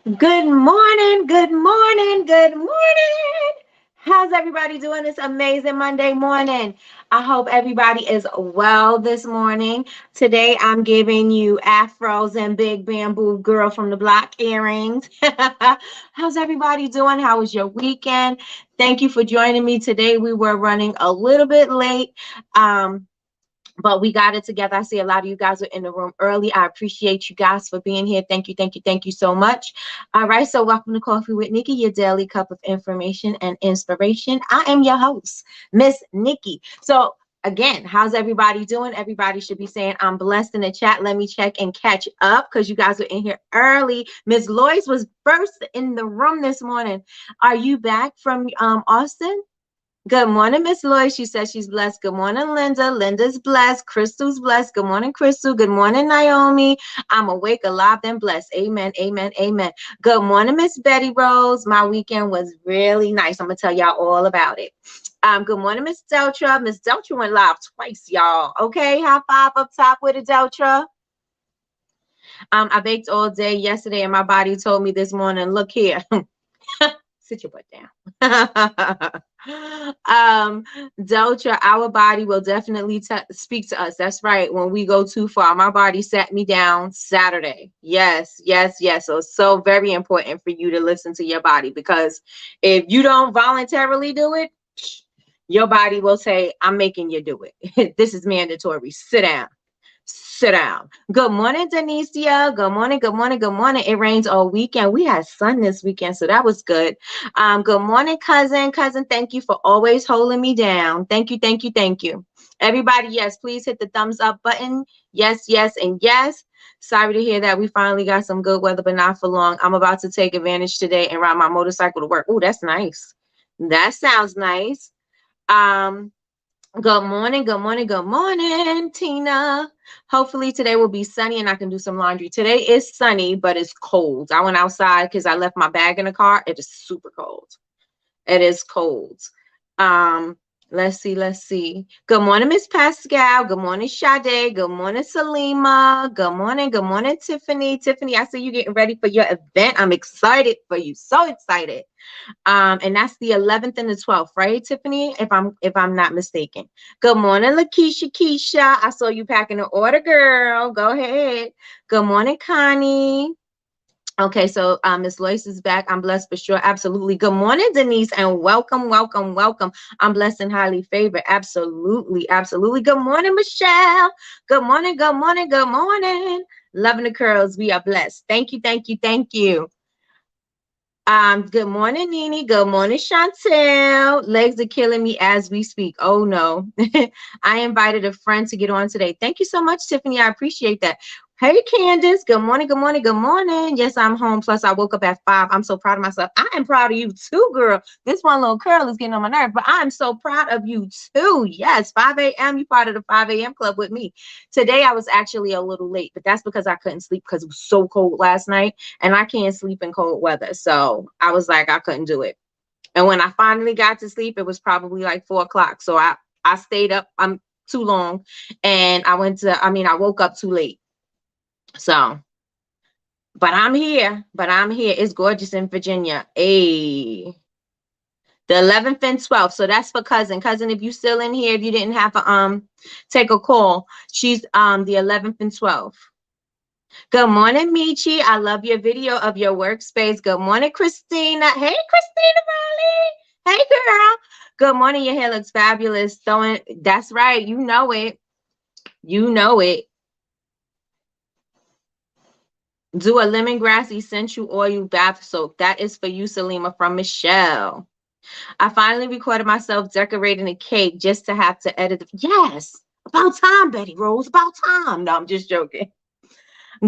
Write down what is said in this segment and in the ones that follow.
Good morning, good morning, good morning. How's everybody doing this amazing Monday morning? I hope everybody is well this morning. Today I'm giving you afros and big bamboo girl from the block earrings. How's everybody doing? How was your weekend? Thank you for joining me today. We were running a little bit late. But we got it together. I see a lot of you guys are in the room early. I appreciate you guys for being here. Thank you, thank you, thank you so much. All right, so welcome to Coffee with Nikki, your daily cup of information and inspiration. I am your host, Miss Nikki. So again, how's everybody doing? Everybody should be saying I'm blessed in the chat. Let me check and catch up because you guys are in here early. Miss Lois was first in the room this morning. Are you back from Austin? Good morning, Miss Lloyd. She says she's blessed. Good morning, Linda. Linda's blessed. Crystal's blessed. Good morning, Crystal. Good morning, Naomi. I'm awake, alive, and blessed. Amen, amen, amen. Good morning, Miss Betty Rose. My weekend was really nice. I'm going to tell y'all all about it. Good morning, Miss Deltra. Miss Deltra went live twice, y'all. Okay, high five up top with it, Deltra. I baked all day yesterday, and my body told me this morning, look here. Sit your butt down. Deltra, our body will definitely speak to us. That's right. When we go too far, my body sat me down Saturday. Yes, yes, yes. So it's so very important for you to listen to your body, because if you don't voluntarily do it, your body will say, I'm making you do it. This is mandatory. Sit down. Sit down. Good morning, Denicia. Good morning, good morning, good morning. It rains all weekend. We had sun this weekend, so that was good. Good morning, cousin. Cousin, thank you for always holding me down. Thank you, thank you, thank you. Everybody, yes, please hit the thumbs up button. Yes, yes, and yes. Sorry to hear that we finally got some good weather, but not for long. I'm about to take advantage today and ride my motorcycle to work. Oh, that's nice. That sounds nice. Good morning, good morning, good morning, Tina. Hopefully today will be sunny and I can do some laundry. Today is sunny, but it's cold. I went outside because I left my bag in the car. It is super cold. It is cold. Um, let's see. Good morning, Miss Pascal. Good morning, Sade. Good morning, Salima. Good morning, Tiffany. Tiffany, I see you getting ready for your event. I'm excited for you. So excited. And that's the 11th and the 12th, right, Tiffany? If I'm not mistaken. Good morning, Lakeisha Keisha. I saw you packing an order, girl. Go ahead. Good morning, Connie. Okay, so Miss Lois is back. I'm blessed for sure. Absolutely. Good morning, Denise, and welcome, welcome, welcome. I'm blessed and highly favored. Absolutely, absolutely. Good morning, Michelle. Good morning, good morning, good morning. Loving the curls. We are blessed. Thank you, thank you, thank you. Good morning, Nini. Good morning, Chantel. Legs are killing me as we speak. Oh no. I invited a friend to get on today. Thank you so much, Tiffany. I appreciate that. Hey, Candace. Good morning, good morning, good morning. Yes, I'm home. Plus, I woke up at 5. I'm so proud of myself. I am proud of you too, girl. This one little curl is getting on my nerves, but I'm so proud of you too. Yes, 5 a.m. You part of the 5 a.m. club with me. Today, I was actually a little late, but that's because I couldn't sleep because it was so cold last night. And I can't sleep in cold weather. So I was like, I couldn't do it. And when I finally got to sleep, it was probably like 4 o'clock. So I stayed up too long, and I woke up too late. So, but I'm here. It's gorgeous in Virginia. Hey. The 11th and 12th. So that's for cousin. Cousin, if you still in here, if you didn't have to take a call, she's the 11th and 12th. Good morning, Michi. I love your video of your workspace. Good morning, Christina. Hey, Christina Riley. Hey, girl. Good morning. Your hair looks fabulous. That's right. You know it. You know it. Do a lemongrass essential oil bath soak. That is for you, Salima, from Michelle. I finally recorded myself decorating a cake just to have to edit. Yes. About time, Betty Rose. About time. No, I'm just joking.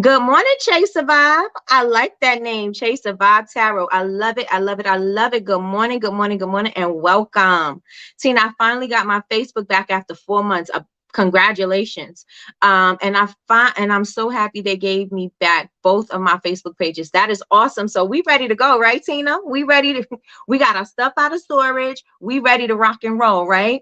Good morning, Chase Survive. I like that name, Chase Survive Tarot. I love it. I love it. I love it. Good morning, good morning, good morning, and welcome. Tina, I finally got my Facebook back after 4 months. Congratulations. And I'm so happy they gave me back both of my Facebook pages. That is awesome. So we ready to go, right, Tina? We got our stuff out of storage. We ready to rock and roll, right?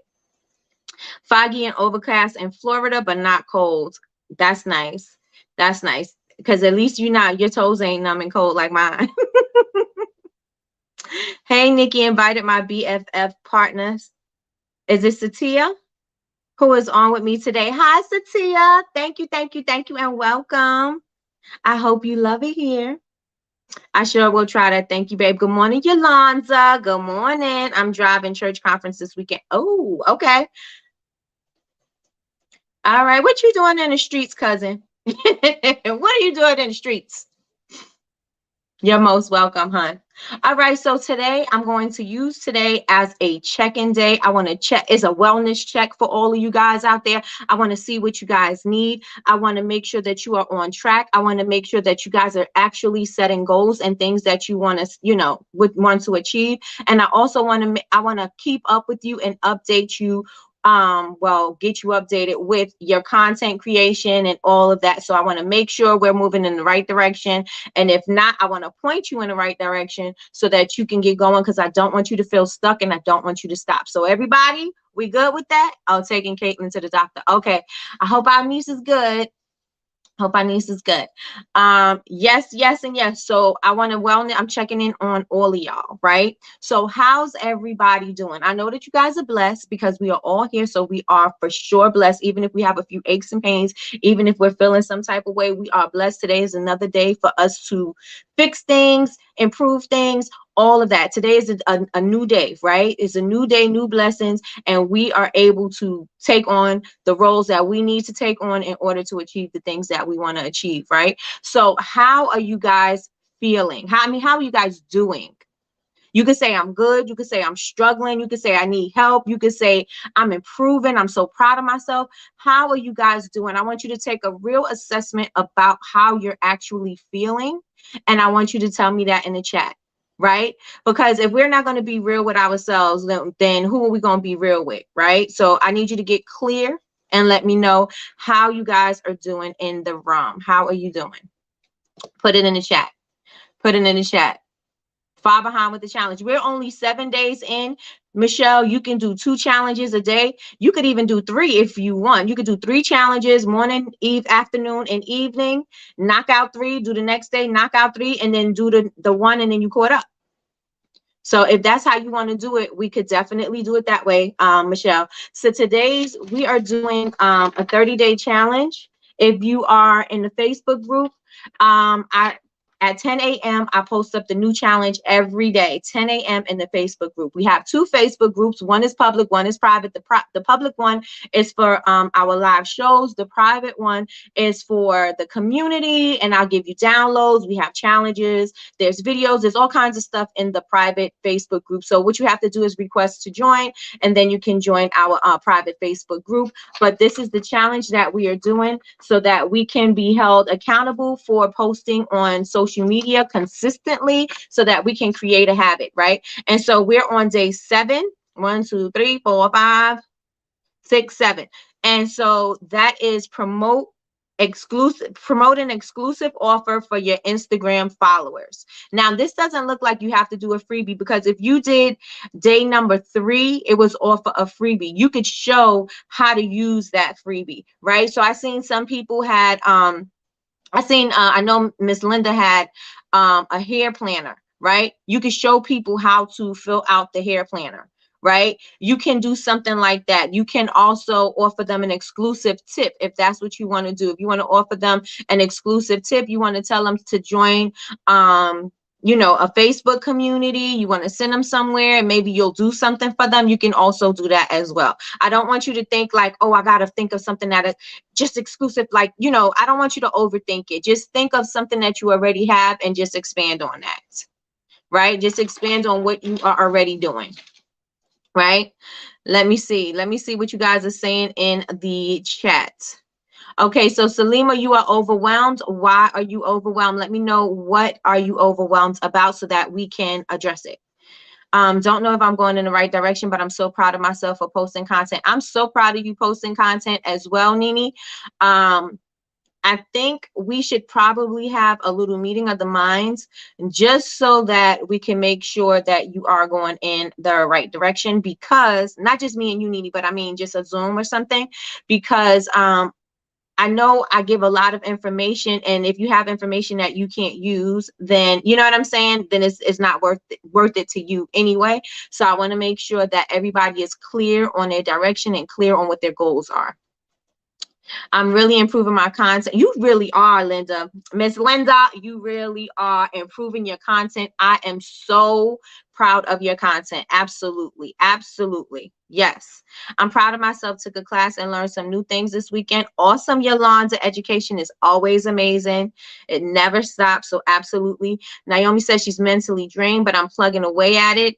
Foggy and overcast in Florida, but not cold. That's nice. That's nice. because at least your toes ain't numb and cold like mine. Hey, Nikki invited my BFF partners. Is it Satia who is on with me today? Hi, Satia. Thank you, thank you, thank you, and welcome. I hope you love it here. I sure will try that. Thank you, babe. Good morning, Yolanda. Good morning. I'm driving church conference this weekend. Oh, okay. All right. What you doing in the streets, cousin? What are you doing in the streets? You're most welcome, hon. All right, so today I'm going to use today as a check-in day. I want to check, it's a wellness check for all of you guys out there. I want to see what you guys need. I want to make sure that you are on track. I want to make sure that you guys are actually setting goals and things that you want to, would want to achieve. And I also want to keep up with you and update you, get you updated with your content creation and all of that. So I want to make sure we're moving in the right direction. And if not, I want to point you in the right direction so that you can get going, because I don't want you to feel stuck and I don't want you to stop. So everybody, we good with that? Oh, taking Caitlin to the doctor. Okay. I hope our niece is good. Hope our niece is good. Yes, yes, and yes. So I want to I'm checking in on all of y'all, right? So how's everybody doing? I know that you guys are blessed because we are all here. So we are for sure blessed, even if we have a few aches and pains, even if we're feeling some type of way, we are blessed. Today is another day for us to fix things, improve things, all of that. Today is a new day, right? It's a new day, new blessings, and we are able to take on the roles that we need to take on in order to achieve the things that we want to achieve, right? So how are you guys feeling? How are you guys doing? You could say I'm good. You could say I'm struggling. You could say I need help. You could say I'm improving. I'm so proud of myself. How are you guys doing? I want you to take a real assessment about how you're actually feeling. And I want you to tell me that in the chat, right? Because if we're not going to be real with ourselves, then who are we going to be real with, right? So I need you to get clear and let me know how you guys are doing in the room. How are you doing? Put it in the chat. Put it in the chat. Far behind with the challenge. We're only 7 days in. Michelle, you can do 2 challenges a day. You could even do 3 if you want. You could do 3 challenges, morning, afternoon, and evening. Knock out 3, do the next day, knock out 3, and then do the one, and then you caught up. So if that's how you want to do it, we could definitely do it that way, Michelle. So we are doing a 30-day challenge. If you are in the Facebook group, at 10 a.m., I post up the new challenge every day, 10 a.m. in the Facebook group. We have 2 Facebook groups. One is public, one is private. The public one is for our live shows. The private one is for the community, and I'll give you downloads. We have challenges. There's videos. There's all kinds of stuff in the private Facebook group. So what you have to do is request to join, and then you can join our private Facebook group. But this is the challenge that we are doing so that we can be held accountable for posting on social media consistently so that we can create a habit, right? And so we're on day 7. 1, 2, 3, 4, 5, 6, 7. And so that is promote an exclusive offer for your Instagram followers. Now, this doesn't look like you have to do a freebie, because if you did day number 3, it was offer a freebie. You could show how to use that freebie, right? So I seen some people had I know Miss Linda had a hair planner, right? You can show people how to fill out the hair planner, right? You can do something like that. You can also offer them an exclusive tip if that's what you want to do. If you want to offer them an exclusive tip, you want to tell them to join a Facebook community, you want to send them somewhere and maybe you'll do something for them, you can also do that as well. I don't want you to think like, oh, I got to think of something that is just exclusive. Like, I don't want you to overthink it. Just think of something that you already have and just expand on that, right? Just expand on what you are already doing, right? Let me see what you guys are saying in the chat. Okay, so Salima, you are overwhelmed. Why are you overwhelmed? Let me know, what are you overwhelmed about so that we can address it. Don't know if I'm going in the right direction, but I'm so proud of myself for posting content. I'm so proud of you posting content as well, Nini. I think we should probably have a little meeting of the minds just so that we can make sure that you are going in the right direction, because not just me and you, Nini, but I mean just a Zoom or something, because I know I give a lot of information, and if you have information that you can't use, then you know what I'm saying, then it's not worth it to you anyway. So I want to make sure that everybody is clear on their direction and clear on what their goals are. I'm really improving my content. You really are, Linda. Miss Linda, you really are improving your content. I am so proud of your content. Absolutely. Absolutely. Yes. I'm proud of myself. Took a class and learned some new things this weekend. Awesome, Yolanda. Education is always amazing. It never stops. So absolutely. Naomi says she's mentally drained, but I'm plugging away at it.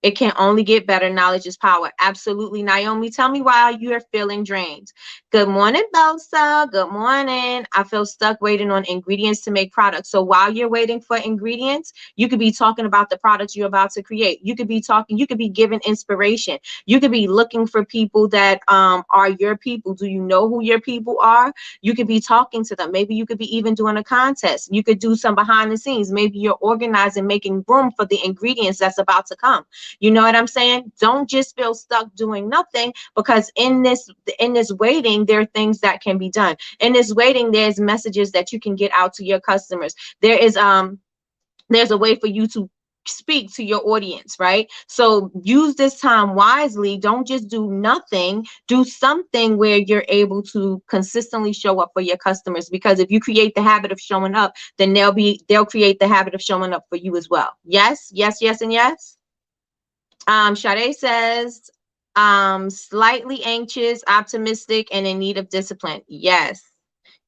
It can only get better. Knowledge is power. Absolutely. Naomi, tell me why you're feeling drained. Good morning, Belsa. Good morning. I feel stuck waiting on ingredients to make products. So while you're waiting for ingredients, you could be talking about the products you're about to create. You could be talking, you could be giving inspiration. You could be looking for people that are your people. Do you know who your people are? You could be talking to them. Maybe you could be even doing a contest. You could do some behind the scenes. Maybe you're organizing, making room for the ingredients that's about to come. You know what I'm saying? Don't just feel stuck doing nothing, because in this waiting, there are things that can be done. In this waiting, there's messages that you can get out to your customers. There's a way for you to speak to your audience, right? So use this time wisely. Don't just do nothing. Do something where you're able to consistently show up for your customers, because if you create the habit of showing up, then they'll create the habit of showing up for you as well. Yes, yes, yes, and yes. Sade says, slightly anxious, optimistic, and in need of discipline. Yes.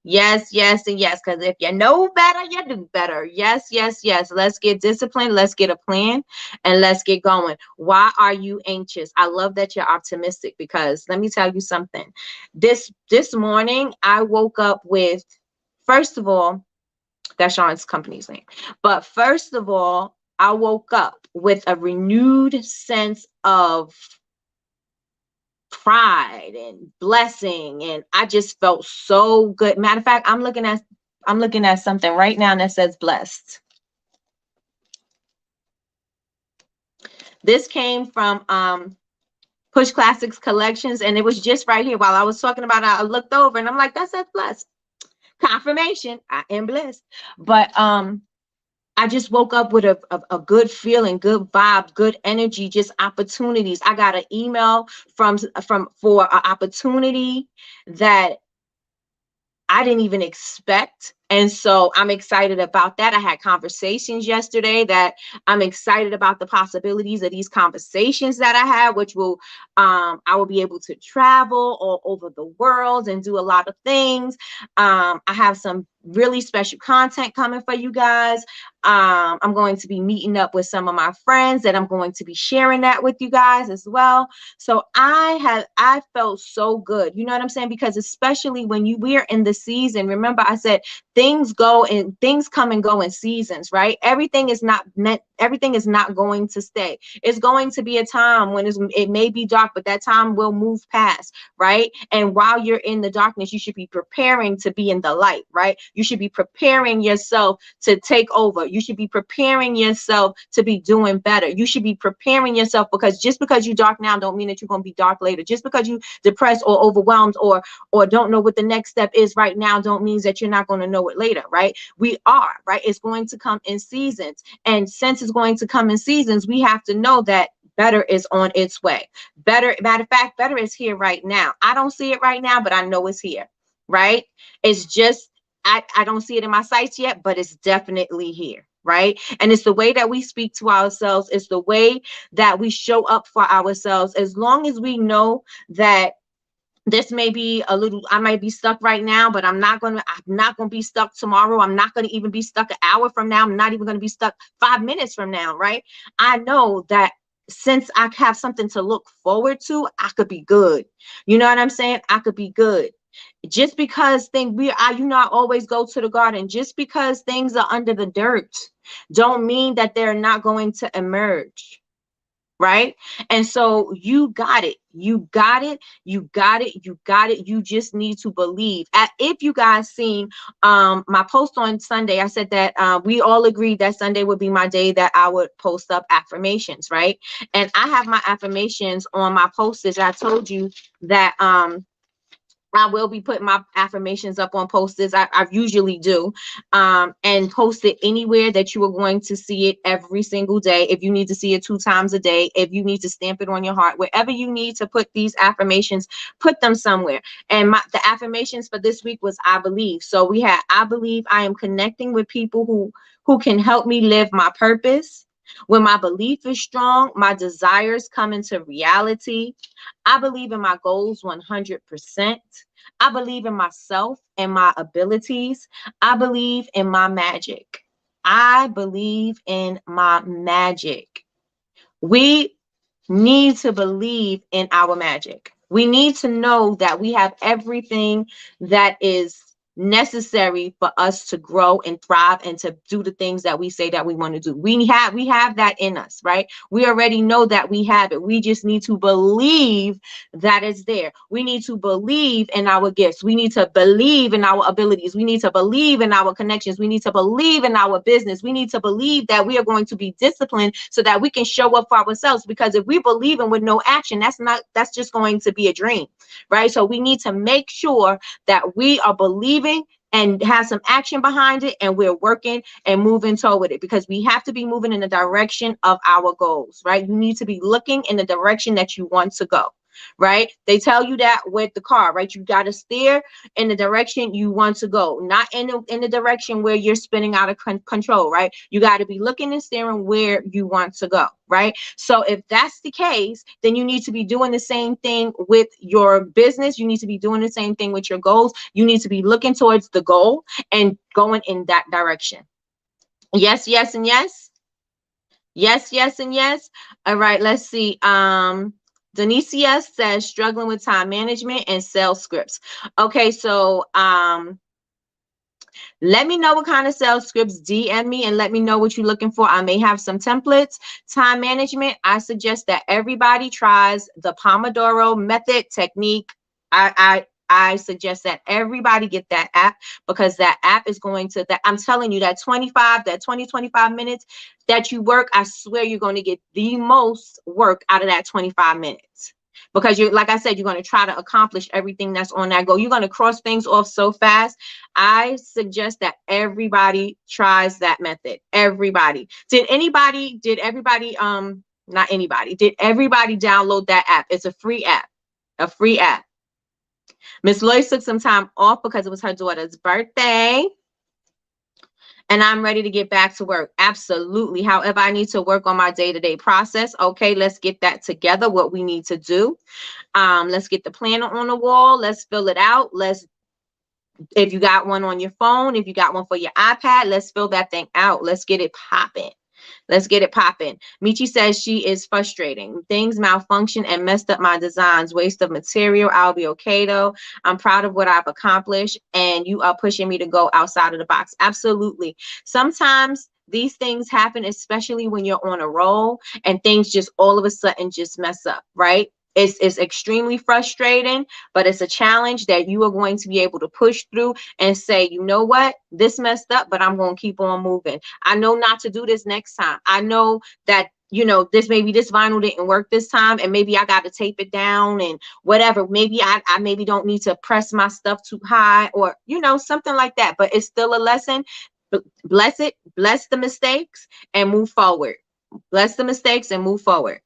Yes, yes, and yes. Because if you know better, you do better. Yes, yes, yes. Let's get disciplined. Let's get a plan, and let's get going. Why are you anxious? I love that you're optimistic, because let me tell you something. This morning, I woke up with, first of all, that's Sean's company's name. But first of all, I woke up with a renewed sense of pride and blessing, and I just felt so good. Matter of fact, I'm looking at something right now that says blessed. This came from Push Classics Collections, and it was just right here while I was talking about it. I looked over and I'm like, that says blessed. Confirmation, I am blessed. But I just woke up with a good feeling, good vibe, good energy, just opportunities. I got an email for an opportunity that I didn't even expect. And so I'm excited about that. I had conversations yesterday that I'm excited about the possibilities of these conversations that I had, which will, I will be able to travel all over the world and do a lot of things. I have some really special content coming for you guys. I'm going to be meeting up with some of my friends that I'm going to be sharing that with you guys as well. So I felt so good. You know what I'm saying? Because especially when we're in the season, remember I said things come and go in seasons, right? Everything is not going to stay. It's going to be a time when it may be dark, but that time will move past, right? And while you're in the darkness, you should be preparing to be in the light, right? You should be preparing yourself to take over. You should be preparing yourself to be doing better. You should be preparing yourself, because just because you dark now don't mean that you're going to be dark later. Just because you depressed or overwhelmed or don't know what the next step is right now don't mean that you're not going to know it later, right? We are, right? It's going to come in seasons. And since it's going to come in seasons, we have to know that better is on its way. Better, matter of fact, better is here right now. I don't see it right now, but I know it's here, right? It's just, I don't see it in my sights yet, but it's definitely here, right? And it's the way that we speak to ourselves. It's the way that we show up for ourselves. As long as we know that this may be I might be stuck right now, but I'm not going to be stuck tomorrow. I'm not going to even be stuck an hour from now. I'm not even going to be stuck 5 minutes from now, right? I know that since I have something to look forward to, I could be good. You know what I'm saying? I could be good. Just because I always go to the garden. Just because things are under the dirt don't mean that they're not going to emerge. Right? And so you got it. You got it. You got it. You got it. You just need to believe. If you guys seen my post on Sunday, I said that we all agreed that Sunday would be my day that I would post up affirmations, right? And I have my affirmations on my posters. I told you that I will be putting my affirmations up on posters. I usually do, and post it anywhere that you are going to see it every single day. If you need to see it 2 times a day, if you need to stamp it on your heart, wherever you need to put these affirmations, put them somewhere. And the affirmations for this week was I believe. So we had I believe I am connecting with people who can help me live my purpose. When my belief is strong, my desires come into reality. I believe in my goals 100%. I believe in myself and my abilities. I believe in my magic. I believe in my magic. We need to believe in our magic. We need to know that we have everything that is necessary for us to grow and thrive and to do the things that we say that we want to do. We have that in us, right? We already know that we have it. We just need to believe that it's there. We need to believe in our gifts. We need to believe in our abilities. We need to believe in our connections. We need to believe in our business. We need to believe that we are going to be disciplined so that we can show up for ourselves. Because if we believe in with no action, that's just going to be a dream, right? So we need to make sure that we are believing and have some action behind it, and we're working and moving toward it, because we have to be moving in the direction of our goals, right? You need to be looking in the direction that you want to go, right? They tell you that with the car, right? You got to steer in the direction you want to go, not in the direction where you're spinning out of control, right? You got to be looking and steering where you want to go, right? So if that's the case, then you need to be doing the same thing with your business. You need to be doing the same thing with your goals. You need to be looking towards the goal and going in that direction. Yes, yes, and yes. Yes, yes, and yes. All right, let's see. Denicia says struggling with time management and sales scripts. Okay, so let me know what kind of sales scripts. DM me and let me know what you're looking for. I may have some templates. Time management, I suggest that everybody tries the Pomodoro method technique. I suggest that everybody get that app, because that app is going to, that I'm telling you, that 25 minutes that you work, I swear you're going to get the most work out of that 25 minutes. Because you're, like I said, you're going to try to accomplish everything that's on that goal. You're going to cross things off so fast. I suggest that everybody tries that method. Everybody. Did everybody download that app? It's a free app. A free app. Miss Lois took some time off because it was her daughter's birthday. And I'm ready to get back to work. Absolutely. However, I need to work on my day-to-day process. Okay, let's get that together, what we need to do. Let's get the planner on the wall. Let's fill it out. If you got one on your phone, if you got one for your iPad, let's fill that thing out. Let's get it popping. Let's get it popping. Michi says she is frustrating. Things malfunction and messed up my designs. Waste of material. I'll be okay though. I'm proud of what I've accomplished, and you are pushing me to go outside of the box. Absolutely. Sometimes these things happen, especially when you're on a roll and things just all of a sudden just mess up, right? It's extremely frustrating, but it's a challenge that you are going to be able to push through and say, you know what, this messed up, but I'm going to keep on moving. I know not to do this next time. I know that, you know, this vinyl didn't work this time, and maybe I got to tape it down and whatever. Maybe I maybe don't need to press my stuff too high, or, you know, something like that. But it's still a lesson. Bless it, bless the mistakes, and move forward. Bless the mistakes and move forward.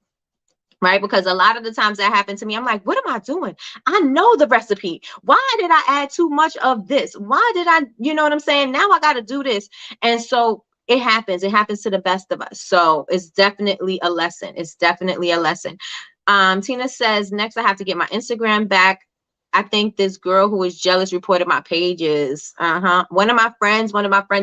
Right? Because a lot of the times that happened to me, I'm like, what am I doing? I know the recipe. Why did I add too much of this? Why did I, you know what I'm saying? Now I got to do this. And so it happens. It happens to the best of us. So it's definitely a lesson. It's definitely a lesson. Tina says, next I have to get my Instagram back. I think this girl who was jealous reported my pages. One of my friends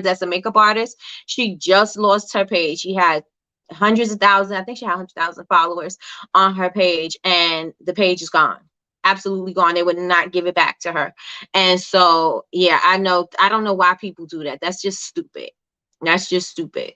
that's a makeup artist, she just lost her page. She had hundreds of thousands. I think she had 100,000 followers on her page, and the page is gone. Absolutely gone. They would not give it back to her. And so, yeah, I don't know why people do that. That's just stupid. That's just stupid.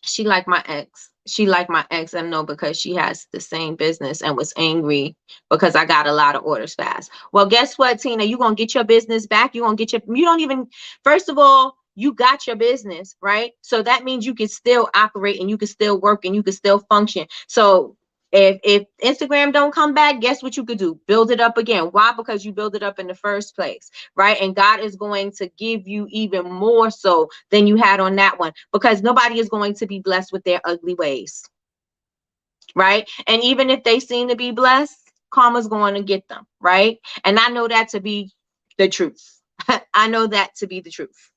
She liked my ex. I know, because she has the same business and was angry because I got a lot of orders fast. Well, guess what, Tina? You're going to get your business back. You don't even, first of all, you got your business, right? So that means you can still operate and you can still work and you can still function. So If Instagram don't come back, guess what you could do? Build it up again. Why? Because you build it up in the first place, right? And God is going to give you even more so than you had on that one, because nobody is going to be blessed with their ugly ways, right? And even if they seem to be blessed, karma's going to get them, right? And I know that to be the truth. I know that to be the truth.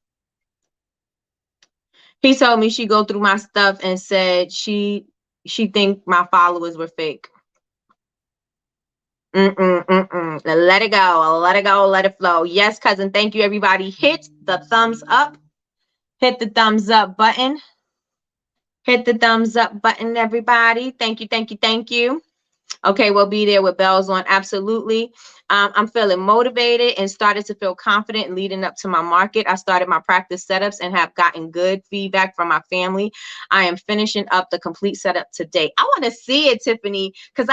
He told me she go through my stuff and said she think my followers were fake. Let it go. Let it go. Let it flow. Yes, cousin. Thank you, everybody. Hit the thumbs up. Hit the thumbs up button. Hit the thumbs up button, everybody. Thank you. Thank you. Thank you. Okay, we'll be there with bells on. Absolutely. I'm feeling motivated and started to feel confident leading up to my market. I started my practice setups and have gotten good feedback from my family. I am finishing up the complete setup today. I want to see it, Tiffany, because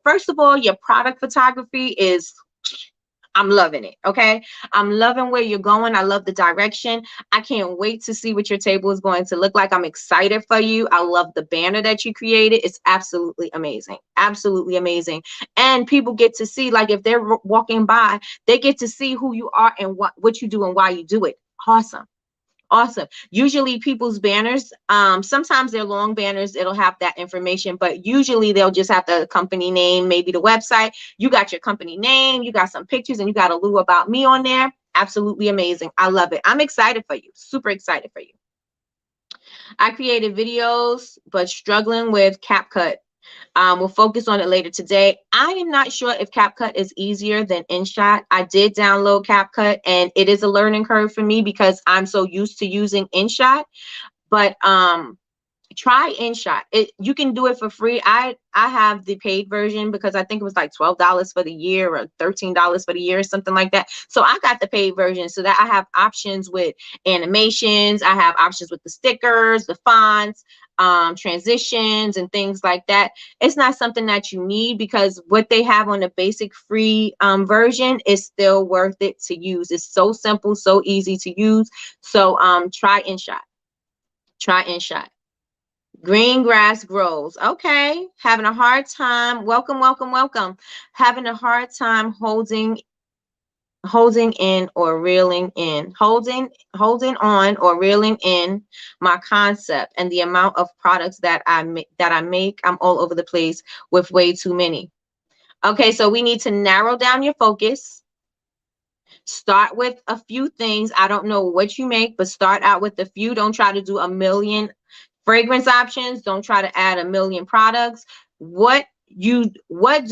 first of all, your product photography is, I'm loving it. Okay. I'm loving where you're going. I love the direction. I can't wait to see what your table is going to look like. I'm excited for you. I love the banner that you created. It's absolutely amazing. Absolutely amazing. And people get to see, like, if they're walking by, they get to see who you are and what you do and why you do it. Awesome. Awesome. Usually people's banners, sometimes they're long banners, it'll have that information, but usually they'll just have the company name, maybe the website. You got your company name, you got some pictures, and you got a little about me on there. Absolutely amazing. I love it. I'm excited for you. Super excited for you. I created videos, but struggling with CapCut. We'll focus on it later today. I am not sure if CapCut is easier than InShot. I did download CapCut, and it is a learning curve for me because I'm so used to using InShot. But try InShot. You can do it for free. I have the paid version because I think it was like $12 for the year or $13 for the year or something like that. So I got the paid version so that I have options with animations. I have options with the stickers, the fonts, transitions, and things like that. It's not something that you need because what they have on the basic free version is still worth it to use. It's so simple, so easy to use. So try InShot. Try InShot. Green grass grows. Okay. Having a hard time. Welcome, welcome, welcome. Having a hard time holding in or reeling in. Holding on or reeling in my concept and the amount of products that I make. I'm all over the place with way too many. Okay, so we need to narrow down your focus. Start with a few things. I don't know what you make, but start out with a few. Don't try to do a million fragrance options. Don't try to add a million products. What do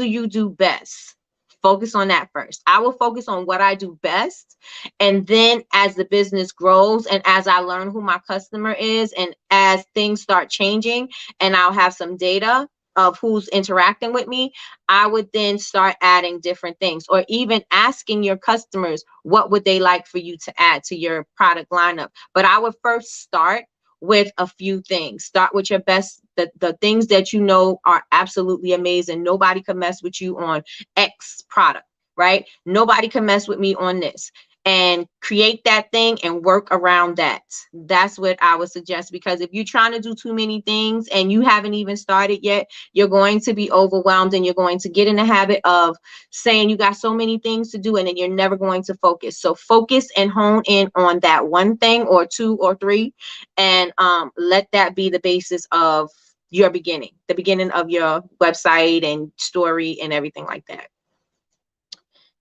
you do best? Focus on that first. I will focus on what I do best. And then as the business grows and as I learn who my customer is and as things start changing and I'll have some data of who's interacting with me, I would then start adding different things or even asking your customers what would they like for you to add to your product lineup. But I would first start with a few things. Start with your best, the things that you know are absolutely amazing. Nobody can mess with you on X product, right? Nobody can mess with me on this. And create that thing and work around that. That's what I would suggest, because if you're trying to do too many things and you haven't even started yet, you're going to be overwhelmed and you're going to get in the habit of saying you got so many things to do and then you're never going to focus. So focus and hone in on that one thing or two or three, and let that be the basis of your beginning, the beginning of your website and story and everything like that.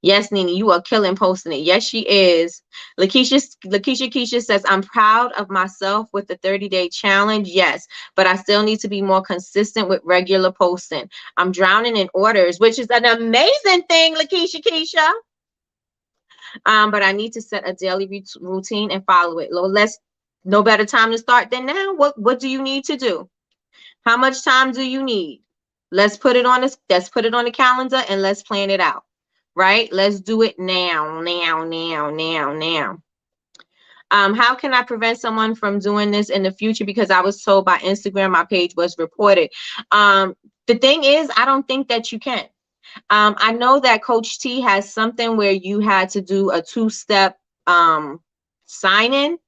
Yes, Nini, you are killing posting it. Yes, she is. Lakeisha says, I'm proud of myself with the 30-day challenge. Yes, but I still need to be more consistent with regular posting. I'm drowning in orders, which is an amazing thing, Lakeisha. But I need to set a daily routine and follow it. No better time to start than now. What do you need to do? How much time do you need? Let's put it on the calendar and let's plan it out. Right? Let's do it now. How can I prevent someone from doing this in the future? Because I was told by Instagram my page was reported. The thing is, I don't think that you can. I know that Coach T has something where you had to do a 2-step sign in,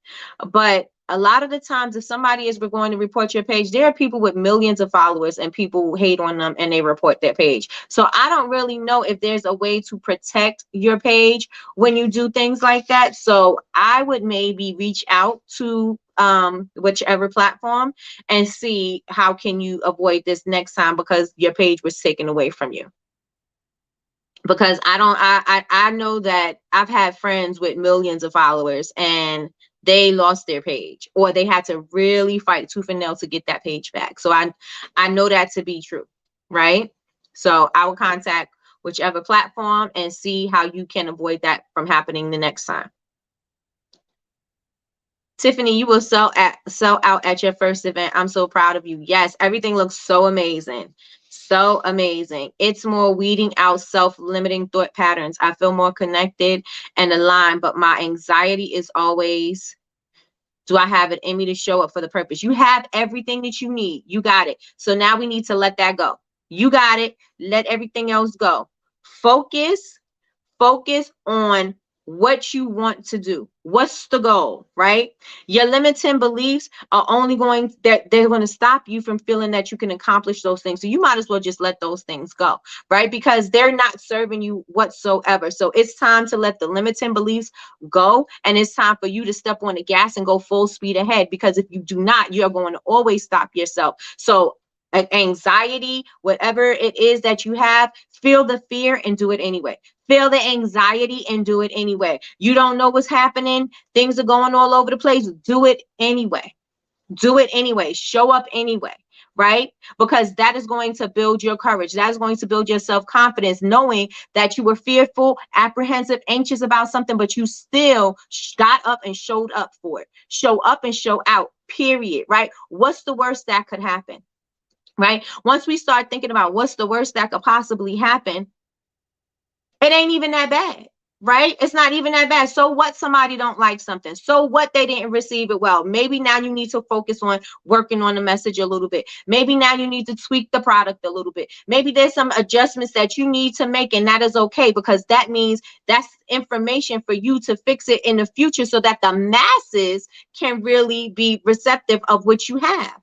but a lot of the times, if somebody is going to report your page, there are people with millions of followers and people who hate on them and they report their page. So I don't really know if there's a way to protect your page when you do things like that. So I would maybe reach out to whichever platform and see how can you avoid this next time, because your page was taken away from you. Because I know that I've had friends with millions of followers and they lost their page, or they had to really fight tooth and nail to get that page back. So I know that to be true, right? So I will contact whichever platform and see how you can avoid that from happening the next time. Tiffany, you will sell out at your first event. I'm so proud of you. Yes, everything looks so amazing. So amazing. It's more weeding out self-limiting thought patterns. I feel more connected and aligned, but my anxiety is always, do I have it in me to show up for the purpose? You have everything that you need. You got it. So now we need to let that go. You got it. Let everything else go. Focus on what you want to do. What's the goal, right? Your limiting beliefs are only going, that they're going to stop you from feeling that you can accomplish those things. So you might as well just let those things go, right? Because they're not serving you whatsoever. So it's time to let the limiting beliefs go. And it's time for you to step on the gas and go full speed ahead. Because if you do not, you're going to always stop yourself. So anxiety, whatever it is that you have, feel the fear and do it anyway. Feel the anxiety and do it anyway. You don't know what's happening. Things are going all over the place. Do it anyway. Do it anyway. Show up anyway, right? Because that is going to build your courage. That is going to build your self-confidence, knowing that you were fearful, apprehensive, anxious about something, but you still got up and showed up for it. Show up and show out, period, right? What's the worst that could happen? Right? Once we start thinking about what's the worst that could possibly happen, it ain't even that bad, right? It's not even that bad. So what, somebody don't like something? So what, they didn't receive it well? Maybe now you need to focus on working on the message a little bit. Maybe now you need to tweak the product a little bit. Maybe there's some adjustments that you need to make, and that is okay, because that means that's information for you to fix it in the future so that the masses can really be receptive of what you have.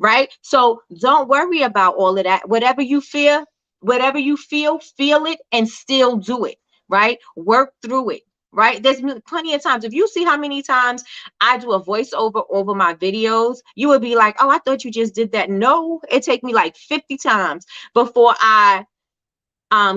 Right? So don't worry about all of that. Whatever you feel, feel it and still do it. Right? Work through it. Right? There's plenty of times. If you see how many times I do a voiceover over my videos, you would be like, oh, I thought you just did that. No, it take me like 50 times before I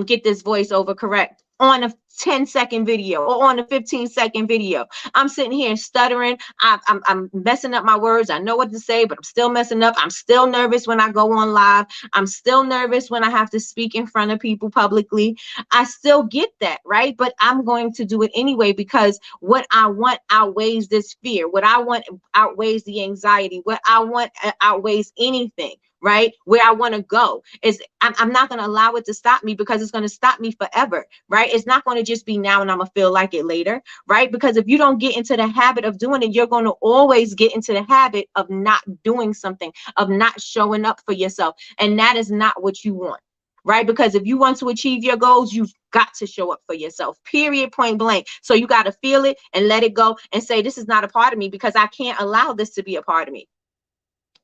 get this voiceover correct on a 10-second video or on a 15-second video. I'm sitting here stuttering. I'm messing up my words. I know what to say, but I'm still messing up. I'm still nervous when I go on live. I'm still nervous when I have to speak in front of people publicly. I still get that, right? But I'm going to do it anyway, because what I want outweighs this fear. What I want outweighs the anxiety. What I want outweighs anything. Right? Where I want to go is, I'm not going to allow it to stop me, because it's going to stop me forever. Right? It's not going to just be now and I'm going to feel like it later. Right? Because if you don't get into the habit of doing it, you're going to always get into the habit of not doing something, of not showing up for yourself. And that is not what you want. Right? Because if you want to achieve your goals, you've got to show up for yourself, period, point blank. So you got to feel it and let it go and say, this is not a part of me, because I can't allow this to be a part of me.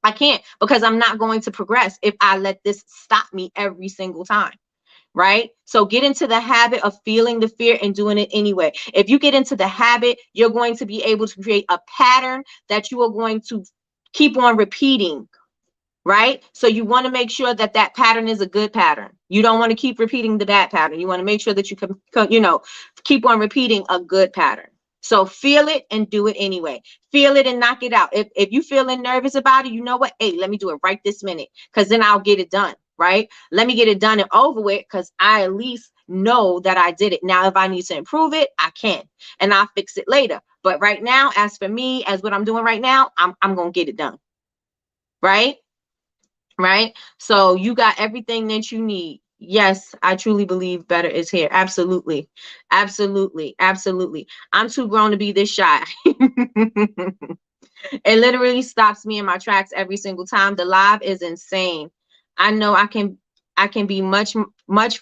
I can't, because I'm not going to progress if I let this stop me every single time. Right? So get into the habit of feeling the fear and doing it anyway. If you get into the habit, you're going to be able to create a pattern that you are going to keep on repeating. Right? So you want to make sure that that pattern is a good pattern. You don't want to keep repeating the bad pattern. You want to make sure that you can, keep on repeating a good pattern. So feel it and do it anyway. Feel it and knock it out. If you feeling nervous about it, you know what? Hey, let me do it right this minute, because then I'll get it done. Right? Let me get it done and over with, because I at least know that I did it. Now, if I need to improve it, I can, and I'll fix it later. But right now, as for me, as what I'm doing right now, I'm going to get it done. Right? Right? So you got everything that you need. Yes, I truly believe better is here. Absolutely. Absolutely. Absolutely. I'm too grown to be this shy. It literally stops me in my tracks every single time. The live is insane. I know I can be much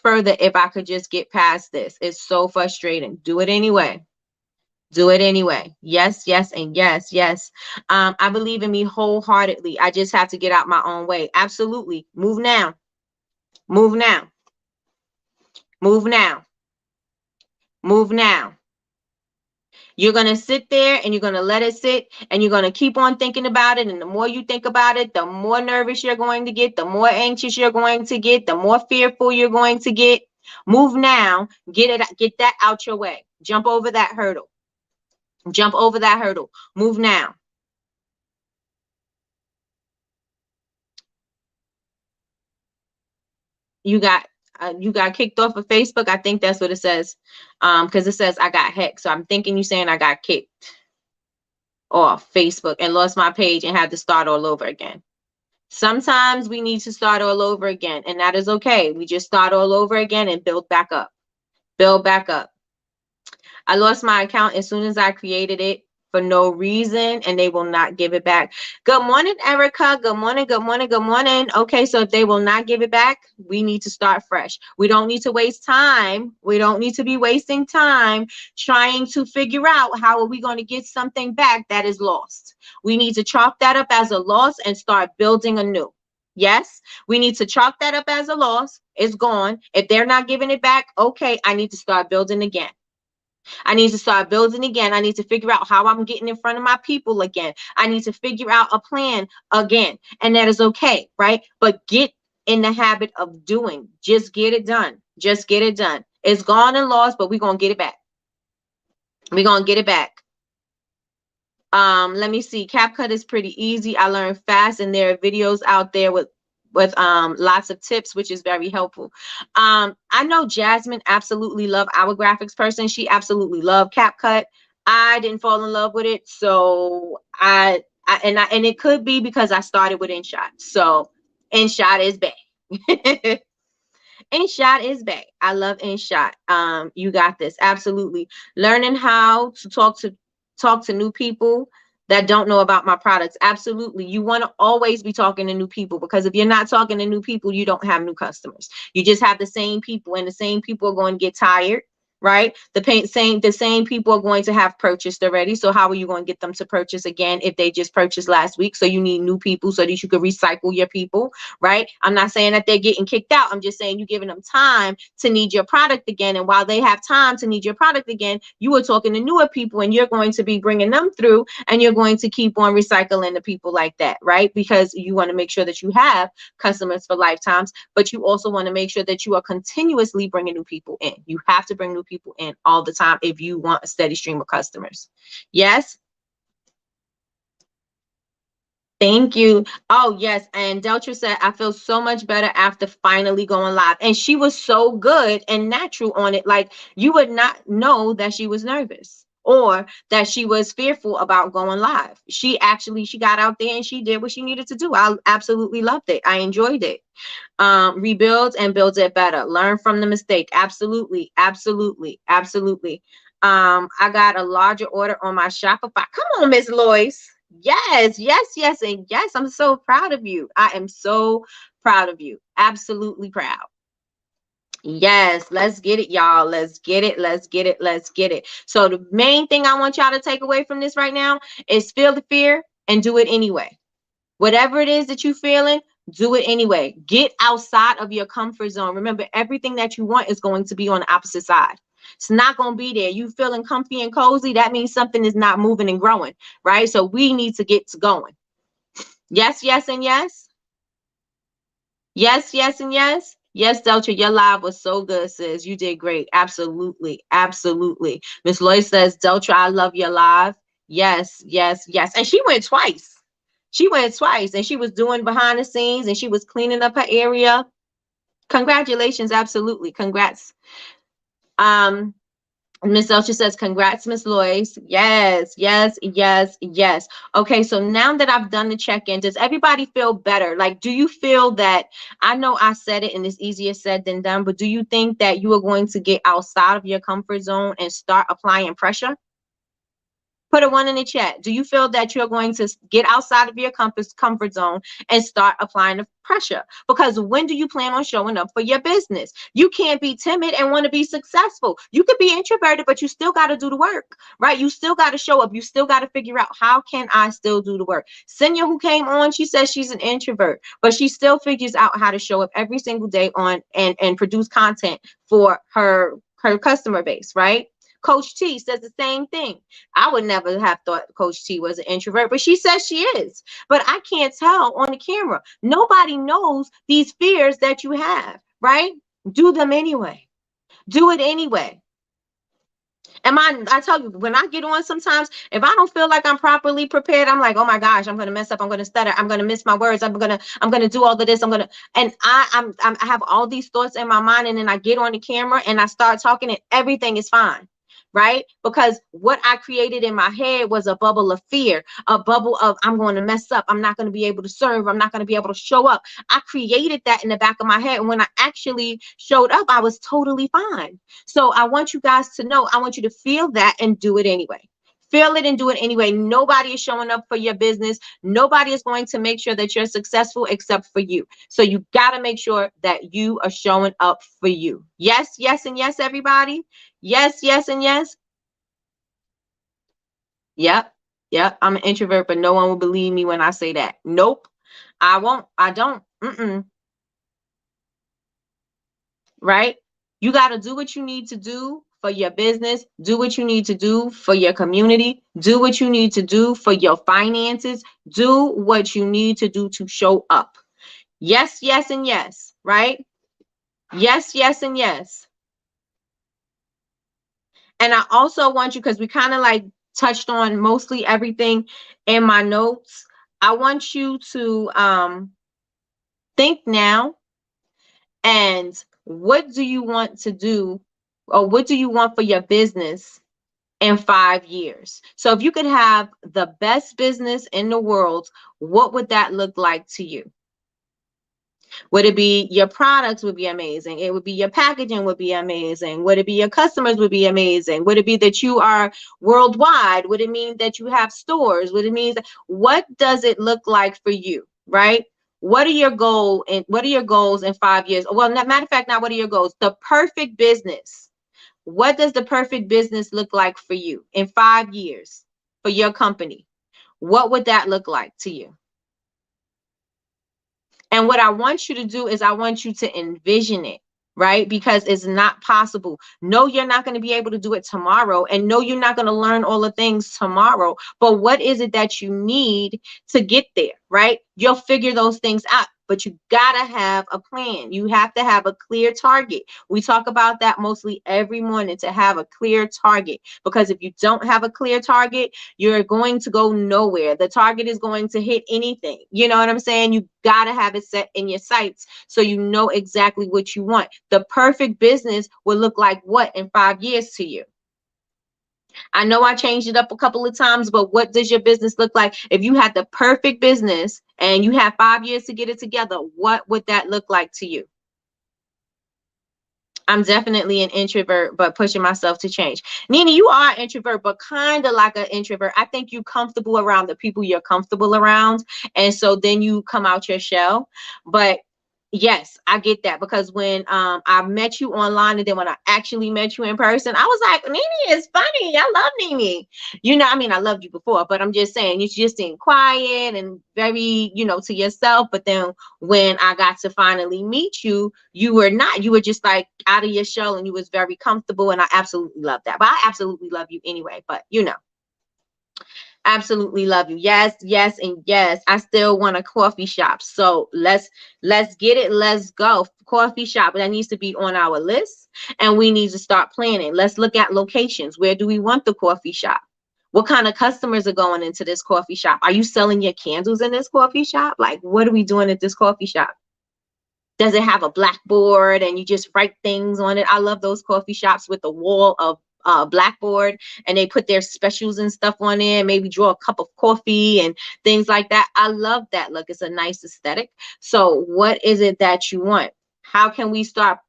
further if I could just get past this. It's so frustrating. Do it anyway. Do it anyway. Yes, yes, and yes, yes. I believe in me wholeheartedly. I just have to get out my own way. Absolutely. Move now. Move now. Move now. Move now. You're going to sit there and you're going to let it sit and you're going to keep on thinking about it. And the more you think about it, the more nervous you're going to get, the more anxious you're going to get, the more fearful you're going to get. Move now. Get that out your way. Jump over that hurdle. Jump over that hurdle. Move now. You got kicked off of Facebook. I think that's what it says. Because it says I got hacked. So I'm thinking you saying I got kicked off Facebook and lost my page and had to start all over again. Sometimes we need to start all over again, and that is okay. We just start all over again and build back up. Build back up. I lost my account as soon as I created it for no reason, and they will not give it back. Good morning, Erica. Good morning, good morning, good morning. Okay, so if they will not give it back, we need to start fresh. We don't need to waste time. We don't need to be wasting time trying to figure out how are we going to get something back that is lost. We need to chalk that up as a loss and start building anew. Yes, we need to chalk that up as a loss. It's gone. If they're not giving it back, okay, I need to start building again. I need to start building again. I need to figure out how I'm getting in front of my people again. I need to figure out a plan again. And that is okay, right? But get in the habit of doing. Just get it done. Just get it done. It's gone and lost, but we're going to get it back. We're going to get it back. Let me see. CapCut is pretty easy. I learned fast, and there are videos out there with lots of tips, which is very helpful. I know Jasmine absolutely loved our graphics person. She absolutely loved CapCut. I didn't fall in love with it, so and it could be because I started with InShot. So InShot is back. InShot is back. I love InShot. You got this. Absolutely. Learning how to talk to new people that don't know about my products. Absolutely. You want to always be talking to new people, because if you're not talking to new people, you don't have new customers. You just have the same people, and the same people are going to get tired, right? The same people are going to have purchased already. So how are you going to get them to purchase again if they just purchased last week? So you need new people so that you could recycle your people, right? I'm not saying that they're getting kicked out. I'm just saying you're giving them time to need your product again. And while they have time to need your product again, you are talking to newer people, and you're going to be bringing them through, and you're going to keep on recycling the people like that, right? Because you want to make sure that you have customers for lifetimes, but you also want to make sure that you are continuously bringing new people in. You have to bring new people in all the time if you want a steady stream of customers. Yes. Thank you. Oh, yes. And Deltra said, I feel so much better after finally going live. And she was so good and natural on it. Like, you would not know that she was nervous or that she was fearful about going live. She got out there and she did what she needed to do. I absolutely loved it. I enjoyed it. Rebuild and build it better. Learn from the mistake. Absolutely. Absolutely. Absolutely. I got a larger order on my Shopify. Come on, Miss Lois. Yes, yes, yes, and yes. I'm so proud of you. I am so proud of you. Absolutely proud. Yes, let's get it, y'all. Let's get it. Let's get it. Let's get it. So the main thing I want y'all to take away from this right now is feel the fear and do it anyway. Whatever it is that you're feeling, do it anyway. Get outside of your comfort zone. Remember, everything that you want is going to be on the opposite side. It's not going to be there. You feeling comfy and cozy, that means something is not moving and growing, right? So we need to get to going. Yes, yes, and yes. Yes, yes, and yes. Yes, Deltra, your live was so good, sis. You did great. Absolutely. Absolutely. Miss Lloyd says, Deltra, I love your live. Yes, yes, yes. And she went twice. She went twice, and she was doing behind the scenes, and she was cleaning up her area. Congratulations. Absolutely. Congrats. Miss Elcher says, congrats, Miss Lois. Yes, yes, yes, yes. Okay, so now that I've done the check-in, does everybody feel better? Like, do you feel that, I know I said it and it's easier said than done, but do you think that you are going to get outside of your comfort zone and start applying pressure? Put a 1 in the chat. Do you feel that you're going to get outside of your comfort zone and start applying the pressure? Because when do you plan on showing up for your business? You can't be timid and want to be successful. You could be introverted, but you still got to do the work, right? You still got to show up. You still got to figure out, how can I still do the work? Senya, who came on, she says she's an introvert, but she still figures out how to show up every single day on and produce content for her customer base, right? Coach T says the same thing. I would never have thought Coach T was an introvert, but she says she is. But I can't tell on the camera. Nobody knows these fears that you have, right? Do them anyway. Do it anyway. And I tell you, when I get on sometimes, if I don't feel like I'm properly prepared, I'm like, oh my gosh, I'm going to mess up. I'm going to stutter. I'm going to miss my words. I'm going to do all of this. And I have all these thoughts in my mind. And then I get on the camera and I start talking and everything is fine. Right? Because what I created in my head was a bubble of fear, a bubble of, I'm going to mess up. I'm not going to be able to serve. I'm not going to be able to show up. I created that in the back of my head. And when I actually showed up, I was totally fine. So I want you guys to know, I want you to feel that and do it anyway. Feel it and do it anyway. Nobody is showing up for your business. Nobody is going to make sure that you're successful except for you. So you got to make sure that you are showing up for you. Yes, yes, and yes, everybody. Yes, yes, and yes. Yep, yep. I'm an introvert, but no one will believe me when I say that. Nope, I won't. I don't. Right? You got to do what you need to do for your business. Do what you need to do for your community. Do what you need to do for your finances. Do what you need to do to show up. Yes, yes, and yes. Right? Yes, yes, and yes. And I also want you, because we kind of like touched on mostly everything in my notes. I want you to think now, and what do you want to do, or what do you want for your business in 5 years? So if you could have the best business in the world, what would that look like to you? Would it be your products would be amazing? It would be your packaging would be amazing. Would it be your customers would be amazing? Would it be that you are worldwide? Would it mean that you have stores? Would it mean that, what does it look like for you, right? What are your goals in 5 years? Well, matter of fact, not what are your goals? The perfect business. What does the perfect business look like for you in 5 years for your company? What would that look like to you? And what I want you to do is I want you to envision it, right? Because it's not possible. No, you're not going to be able to do it tomorrow. And no, you're not going to learn all the things tomorrow. But what is it that you need to get there, right? You'll figure those things out. But you gotta have a plan. You have to have a clear target. We talk about that mostly every morning, to have a clear target. Because if you don't have a clear target, you're going to go nowhere. The target is going to hit anything. You know what I'm saying? You gotta have it set in your sights so you know exactly what you want. The perfect business will look like what in 5 years to you? I know I changed it up a couple of times, but what does your business look like? If you had the perfect business and you have 5 years to get it together, what would that look like to you? I'm definitely an introvert, but pushing myself to change. Nina, you are an introvert, but kind of like an introvert. I think you're comfortable around the people you're comfortable around. And so then you come out your shell. But yes, I get that, because when I met you online and then when I actually met you in person, I was like, Nene is funny. I love Nene. You know, I mean, I loved you before, but I'm just saying, you just seemed quiet and very, to yourself. But then when I got to finally meet you, you were not. You were just like out of your shell and you was very comfortable. And I absolutely love that. But I absolutely love you anyway. But absolutely love you. Yes, yes, and yes. I still want a coffee shop. So let's get it. Let's go. Coffee shop. That needs to be on our list, and we need to start planning. Let's look at locations. Where do we want the coffee shop? What kind of customers are going into this coffee shop? Are you selling your candles in this coffee shop? Like, what are we doing at this coffee shop? Does it have a blackboard and you just write things on it? I love those coffee shops with the wall of Blackboard, and they put their specials and stuff on there, maybe draw a cup of coffee and things like that. I love that look. It's a nice aesthetic. So what is it that you want? How can we start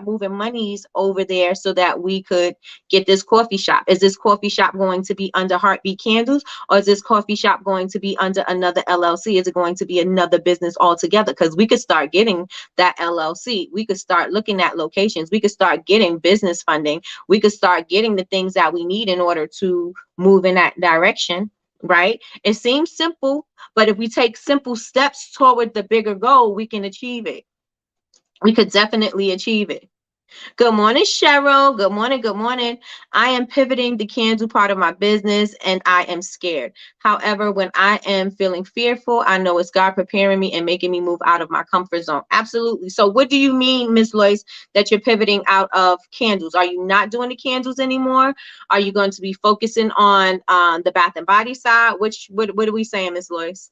moving monies over there so that we could get this coffee shop? Is this coffee shop going to be under Heartbeat Candles, or is this coffee shop going to be under another LLC? Is it going to be another business altogether? Because we could start getting that LLC. We could start looking at locations. We could start getting business funding. We could start getting the things that we need in order to move in that direction. Right? It seems simple, but if we take simple steps toward the bigger goal, we can achieve it. We could definitely achieve it. Good morning, Cheryl. Good morning. Good morning. I am pivoting the candle part of my business and I am scared. However, when I am feeling fearful, I know it's God preparing me and making me move out of my comfort zone. Absolutely. So what do you mean, Miss Lois, that you're pivoting out of candles? Are you not doing the candles anymore? Are you going to be focusing on the Bath and Body side? What are we saying, Miss Lois?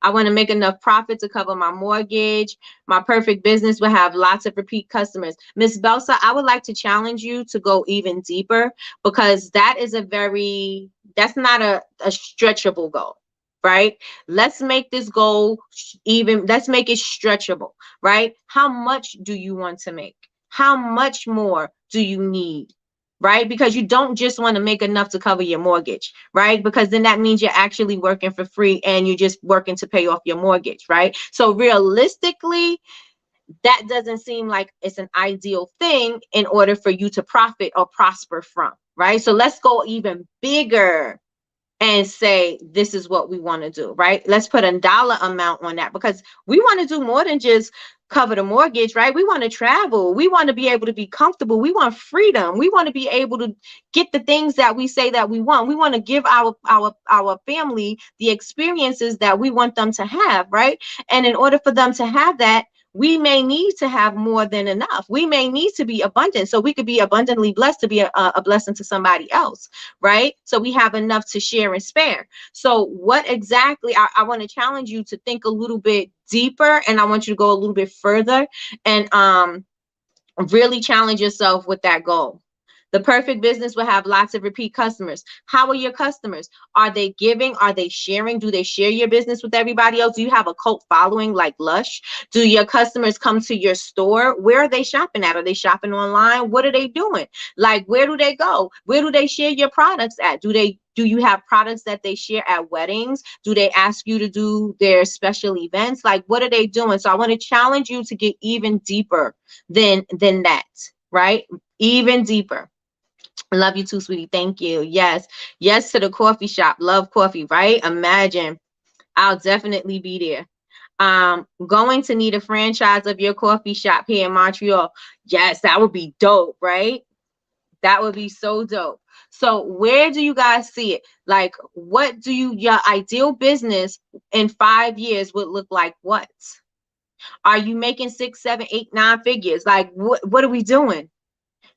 I want to make enough profit to cover my mortgage. My perfect business will have lots of repeat customers. Miss Belsa, I would like to challenge you to go even deeper, because that's not a stretchable goal, right? Let's make this goal let's make it stretchable, right? How much do you want to make? How much more do you need? Right? Because you don't just want to make enough to cover your mortgage, right? Because then that means you're actually working for free and you're just working to pay off your mortgage, right? So realistically, that doesn't seem like it's an ideal thing in order for you to profit or prosper from, right? So let's go even bigger and say, this is what we want to do, right? Let's put a dollar amount on that, because we want to do more than just cover the mortgage, right? We want to travel. We want to be able to be comfortable. We want freedom. We want to be able to get the things that we say that we want. We want to give our family the experiences that we want them to have, right? And in order for them to have that, we may need to have more than enough. We may need to be abundant, so we could be abundantly blessed to be a blessing to somebody else, right? So we have enough to share and spare. So what exactly, I want to challenge you to think a little bit deeper, and I want you to go a little bit further and really challenge yourself with that goal. The perfect business will have lots of repeat customers. How are your customers? Are they giving? Are they sharing? Do they share your business with everybody else? Do you have a cult following like Lush? Do your customers come to your store? Where are they shopping at? Are they shopping online? What are they doing? Like, where do they go? Where do they share your products at? Do you have products that they share at weddings? Do they ask you to do their special events? Like, what are they doing? So I want to challenge you to get even deeper than that, right? Even deeper. Love you too, sweetie. Thank you. Yes. Yes to the coffee shop. Love coffee, right? Imagine. I'll definitely be there. Going to need a franchise of your coffee shop here in Montreal. Yes, that would be dope, right? That would be so dope. So where do you guys see it? Like, your ideal business in 5 years would look like what? Are you making 6, 7, 8, 9 figures? Like, what are we doing?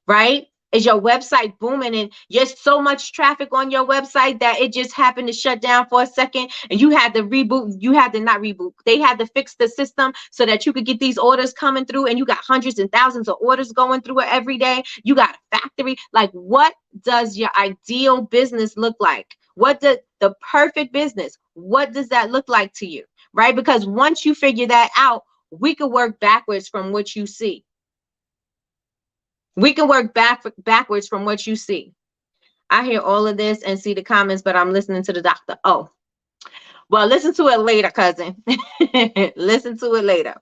Right? Is your website booming and there's so much traffic on your website that it just happened to shut down for a second and you had to reboot, not reboot, they had to fix the system so that you could get these orders coming through, and you got hundreds and thousands of orders going through it every day. You got a factory. Like, what does your ideal business look like? What does the perfect business, what does that look like to you? Right? Because once you figure that out, we could work backwards from what you see. We can work backwards from what you see. I hear all of this and see the comments, but I'm listening to the doctor. Oh, well, listen to it later, cousin. Listen to it later.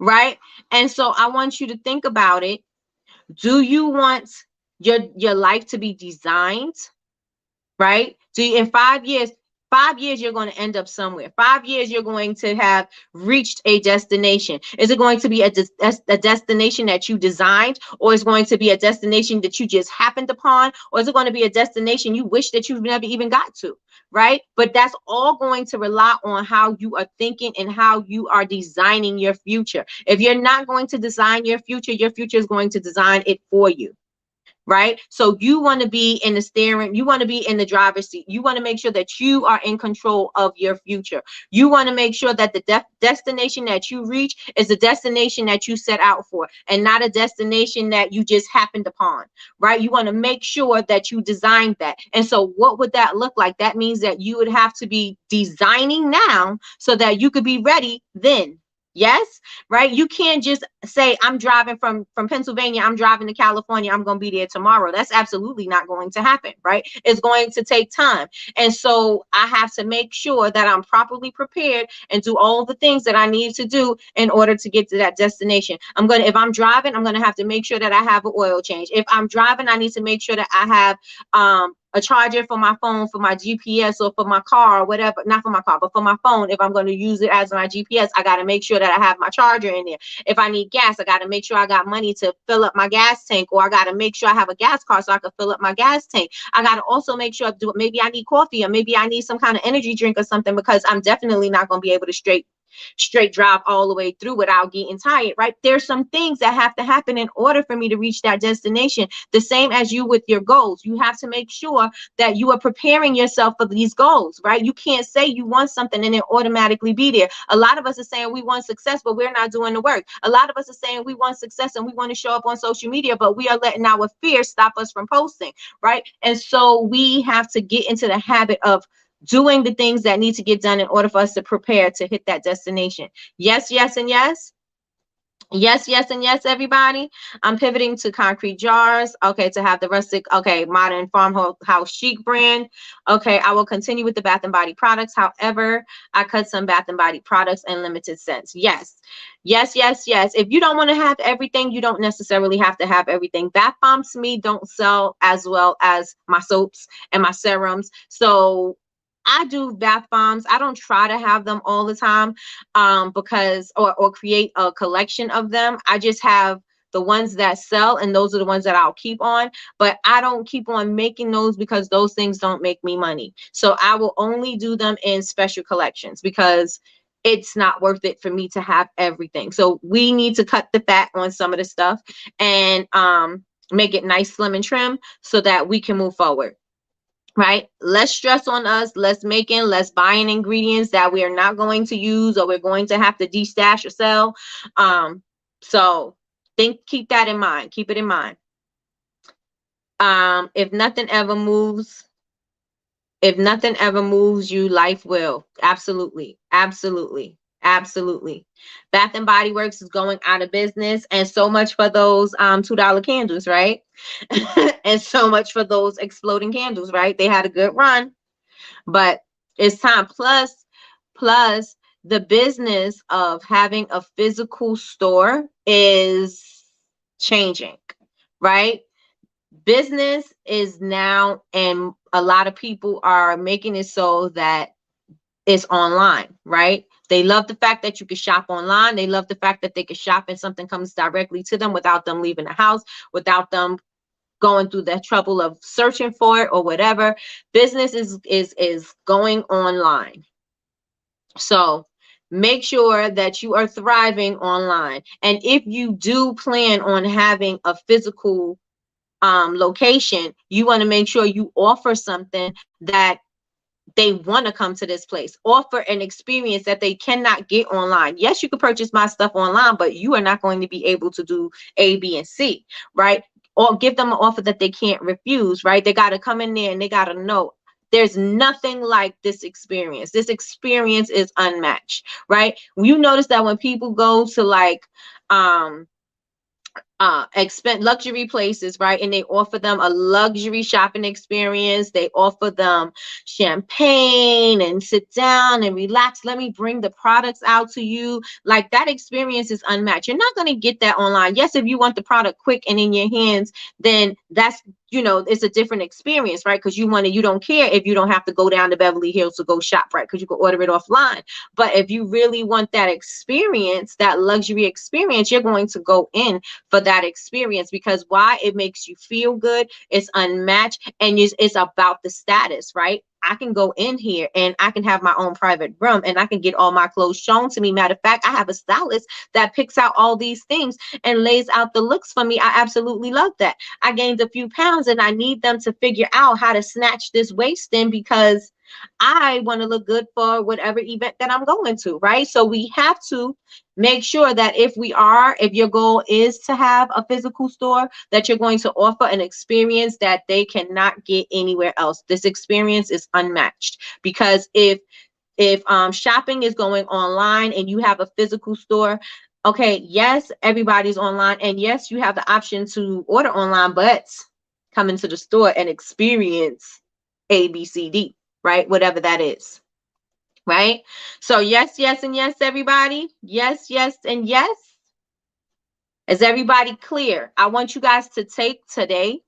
Right? And so I want you to think about it. Do you want your life to be designed? Right? In 5 years, 5 years, you're going to end up somewhere. 5 years, you're going to have reached a destination. Is it going to be a destination that you designed, or is it going to be a destination that you just happened upon, or is it going to be a destination you wish that you've never even got to, right? But that's all going to rely on how you are thinking and how you are designing your future. If you're not going to design your future is going to design it for you. Right? So you want to be in the steering, you want to be in the driver's seat. You want to make sure that you are in control of your future. You want to make sure that the destination that you reach is the destination that you set out for, and not a destination that you just happened upon, right? You want to make sure that you designed that. And so what would that look like? That means that you would have to be designing now so that you could be ready then. Yes, right? You can't just say, I'm driving from Pennsylvania, I'm driving to California, I'm going to be there tomorrow. That's absolutely not going to happen, right? It's going to take time. And so I have to make sure that I'm properly prepared and do all the things that I need to do in order to get to that destination. If I'm driving, I'm going to have to make sure that I have an oil change. If I'm driving, I need to make sure that I have a charger for my phone, for my GPS, or for my car, or whatever. Not for my car, but for my phone. If I'm going to use it as my GPS, I got to make sure that I have my charger in there. If I need gas, I got to make sure I got money to fill up my gas tank, or I got to make sure I have a gas car so I can fill up my gas tank. I got to also make sure maybe I need coffee, or maybe I need some kind of energy drink or something, because I'm definitely not going to be able to straight drive all the way through without getting tired, right? There's some things that have to happen in order for me to reach that destination. The same as you with your goals. You have to make sure that you are preparing yourself for these goals, right? You can't say you want something and then automatically be there. A lot of us are saying we want success, but we're not doing the work. A lot of us are saying we want success and we want to show up on social media, but we are letting our fear stop us from posting, right? And so we have to get into the habit of doing the things that need to get done in order for us to prepare to hit that destination. Yes, yes, and yes. Yes, yes, and yes, everybody. I'm pivoting to concrete jars. Okay, to have the rustic, okay, modern farmhouse chic brand. Okay, I will continue with the Bath and Body products. However, I cut some Bath and Body products in limited scents. Yes, yes, yes, yes. If you don't want to have everything, you don't necessarily have to have everything. Bath bombs to me don't sell as well as my soaps and my serums. So I do bath bombs. I don't try to have them all the time because or create a collection of them. I just have the ones that sell, and those are the ones that I'll keep on. But I don't keep on making those because those things don't make me money. So I will only do them in special collections because it's not worth it for me to have everything. So we need to cut the fat on some of the stuff and make it nice, slim, and trim so that we can move forward. Right? Less stress on us, less buying ingredients that we are not going to use or we're going to have to destash or sell. So keep that in mind. Keep it in mind. If nothing ever moves you, life will. Absolutely. Absolutely. Absolutely. Bath and Body Works is going out of business, and so much for those $2 candles, right? And so much for those exploding candles, right? They had a good run, but it's time. Plus the business of having a physical store is changing, right? Business is now, and a lot of people are making it so that it's online, right? They love the fact that you can shop online. They love the fact that they can shop and something comes directly to them without them leaving the house, without them going through the trouble of searching for it or whatever. Business is going online. So make sure that you are thriving online. And if you do plan on having a physical location, you want to make sure you offer something that they want to come to this place. Offer an experience that they cannot get online. Yes, you can purchase my stuff online, but you are not going to be able to do A, B, and C, right? Or give them an offer that they can't refuse, right? They got to come in there and they got to know there's nothing like this experience. This experience is unmatched, right? You notice that when people go to like luxury places, right, and they offer them a luxury shopping experience, they offer them champagne and sit down and relax, let me bring the products out to you, like that experience is unmatched. You're not going to get that online. Yes, if you want the product quick and in your hands, then that's, it's a different experience, right? Because you don't care if you don't have to go down to Beverly Hills to go shop, right? Because you can order it offline. But if you really want that experience, that luxury experience, you're going to go in for that experience. Because why? It makes you feel good. It's unmatched, and it's about the status, right? I can go in here and I can have my own private room and I can get all my clothes shown to me. Matter of fact, I have a stylist that picks out all these things and lays out the looks for me. I absolutely love that. I gained a few pounds and I need them to figure out how to snatch this waist in because I want to look good for whatever event that I'm going to, right? So we have to make sure that if your goal is to have a physical store, that you're going to offer an experience that they cannot get anywhere else. This experience is unmatched, because if If shopping is going online and you have a physical store, okay, yes, everybody's online, and yes, you have the option to order online, but come into the store and experience A, B, C, D, right? Whatever that is, right? So yes, yes, and yes, everybody. Yes, yes, and yes. Is everybody clear? I want you guys to take today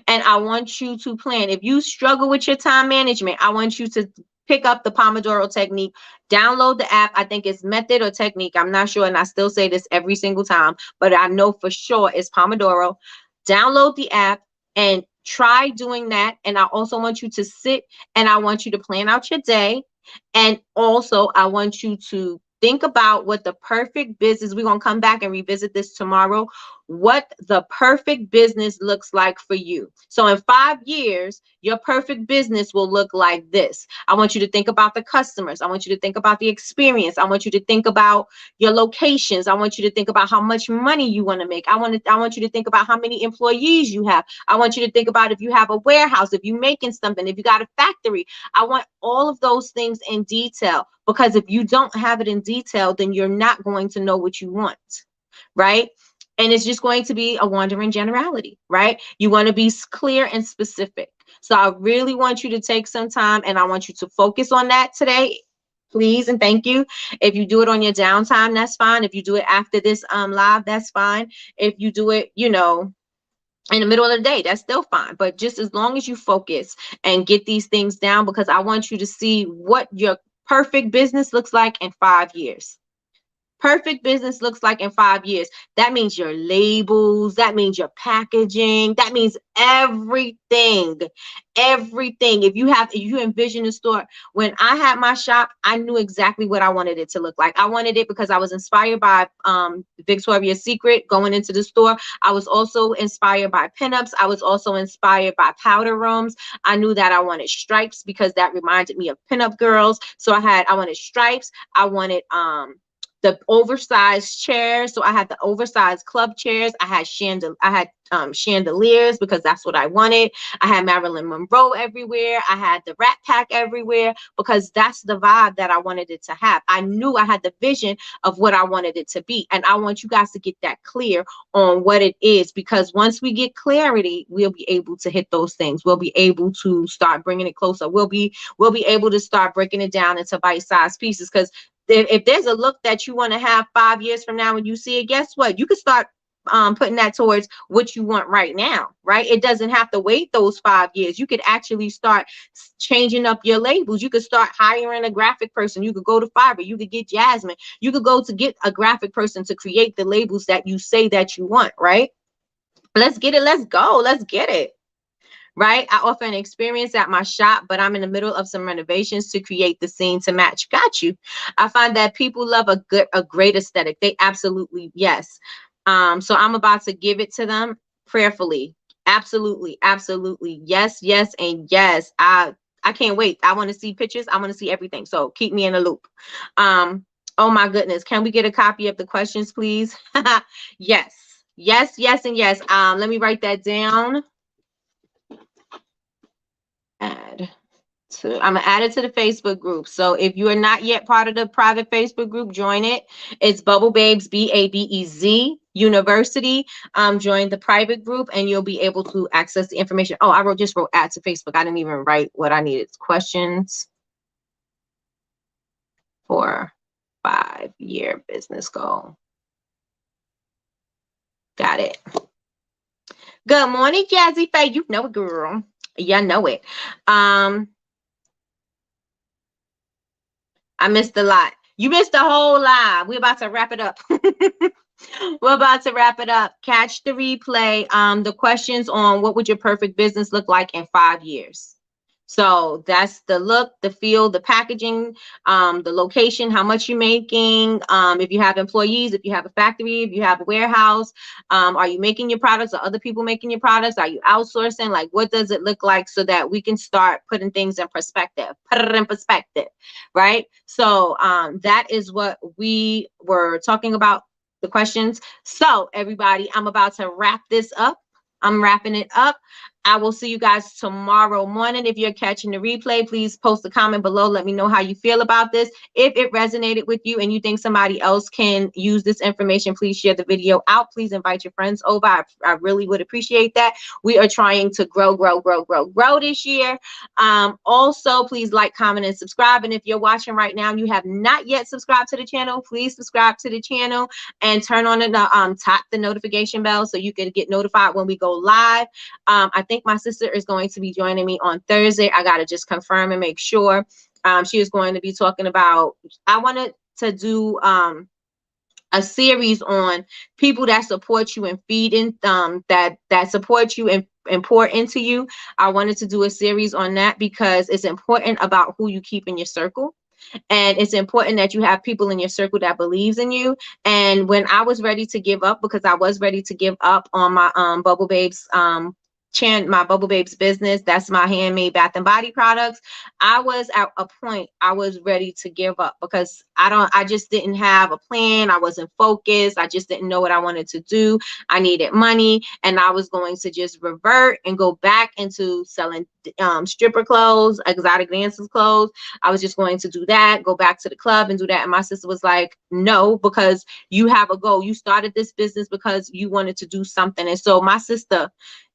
and I want you to plan. If you struggle with your time management, I want you to pick up the Pomodoro technique, download the app. I think it's method or technique. I'm not sure. And I still say this every single time, but I know for sure it's Pomodoro. Download the app and try doing that. And I also want you to sit and I want you to plan out your day. And also I want you to think about what the perfect business, we're going to come back and revisit this tomorrow, what the perfect business looks like for you. So in 5 years, your perfect business will look like this. I want you to think about the customers. I want you to think about the experience. I want you to think about your locations. I want you to think about how much money you want to make. I want you to think about how many employees you have. I want you to think about if you have a warehouse, if you're making something, if you got a factory. I want all of those things in detail, because if you don't have it in detail, then you're not going to know what you want, right? And it's just going to be a wandering generality, right? You want to be clear and specific. So I really want you to take some time and I want you to focus on that today, please, and thank you. If you do it on your downtime, that's fine. If you do it after this live, that's fine. If you do it, you know, in the middle of the day, that's still fine. But just as long as you focus and get these things down, because I want you to see what your perfect business looks like in 5 years. Perfect business looks like in 5 years. That means your labels, that means your packaging, that means everything. Everything. If you envision a store, when I had my shop, I knew exactly what I wanted it to look like. I wanted it because I was inspired by Victoria's Secret going into the store. I was also inspired by pinups. I was also inspired by powder rooms. I knew that I wanted stripes because that reminded me of pinup girls. So I wanted stripes. I wanted the oversized chairs. So I had the oversized club chairs. I had chandeliers because that's what I wanted. I had Marilyn Monroe everywhere. I had the Rat Pack everywhere because that's the vibe that I wanted it to have. I knew I had the vision of what I wanted it to be. And I want you guys to get that clear on what it is, because once we get clarity, we'll be able to hit those things. We'll be able to start bringing it closer. We'll be able to start breaking it down into bite-sized pieces, because if there's a look that you want to have 5 years from now when you see it, guess what? You can start putting that towards what you want right now, right? It doesn't have to wait those 5 years. You could actually start changing up your labels. You could start hiring a graphic person. You could go to Fiverr. You could get Jasmine. You could go to get a graphic person to create the labels that you say that you want, right? Let's get it. Let's go. Let's get it. Right? I offer an experience at my shop, but I'm in the middle of some renovations to create the scene to match. Got you. I find that people love a great aesthetic. They absolutely, yes. So I'm about to give it to them prayerfully. Absolutely, absolutely. Yes, yes, and yes. I can't wait. I want to see pictures. I want to see everything. So keep me in the loop. Oh my goodness. Can we get a copy of the questions, please? Yes. Yes, yes, and yes. Let me write that down. I'm gonna add it to the Facebook group. So if you are not yet part of the private Facebook group, join it. It's Bubble Babes, BABEZ University. Join the private group and you'll be able to access the information. Oh, I just wrote add to Facebook. I didn't even write what I needed. Questions for 5-year business goal. Got it. Good morning, Jazzy Faye. You know it, girl. Yeah, know it. I missed a lot. You missed the whole live. We're about to wrap it up. We're about to wrap it up. Catch the replay. The questions on what would your perfect business look like in 5 years. So that's the look, the feel, the packaging, the location, how much you're making, if you have employees, if you have a factory, if you have a warehouse, are you making your products or other people making your products? Are you outsourcing? Like, what does it look like so that we can start putting things in perspective, right? So that is what we were talking about, the questions. So everybody, I'm about to wrap this up. I'm wrapping it up. I will see you guys tomorrow morning. If you're catching the replay, please post a comment below. Let me know how you feel about this. If it resonated with you and you think somebody else can use this information, please share the video out. Please invite your friends over. I really would appreciate that. We are trying to grow this year. Also, please like, comment, and subscribe. And if you're watching right now and you have not yet subscribed to the channel, please subscribe to the channel and turn on the tap the notification bell so you can get notified when we go live. I think my sister is going to be joining me on Thursday. I got to just confirm and make sure. She is going to be talking about, I wanted to do a series on people that support you and feed in, that support you and pour into you. I wanted to do a series on that because it's important about who you keep in your circle. And it's important that you have people in your circle that believes in you. And when I was ready to give up, because I was ready to give up on my Bubble Babes my Bubble Babes business, that's my handmade bath and body products, I was at a point I was ready to give up because I just didn't have a plan. I wasn't focused. I just didn't know what I wanted to do. I needed money, and I was going to just revert and go back into selling stripper clothes, exotic dancers clothes. I was just going to do that, go back to the club and do that. And my sister was like, no, because you have a goal. You started this business because you wanted to do something. And so my sister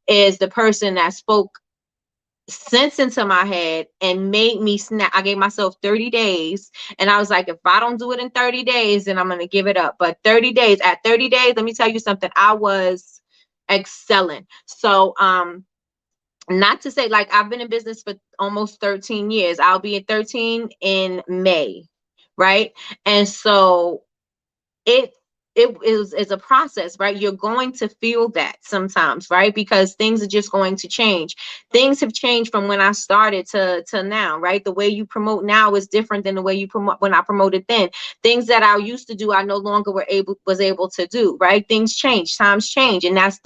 is the person that spoke sense into my head and made me snap. I gave myself 30 days, and I was like, if I don't do it in 30 days, then I'm going to give it up. But 30 days, at 30 days, let me tell you something, I was excelling. So, not to say, like, I've been in business for almost 13 years. I'll be at 13 in May, right? And so it's a process, right? You're going to feel that sometimes, right? Because things are just going to change. Things have changed from when I started to now, right? The way you promote now is different than the way you promote when I promoted then. Things that I used to do, I no longer was able to do, right? Things change, times change, and that's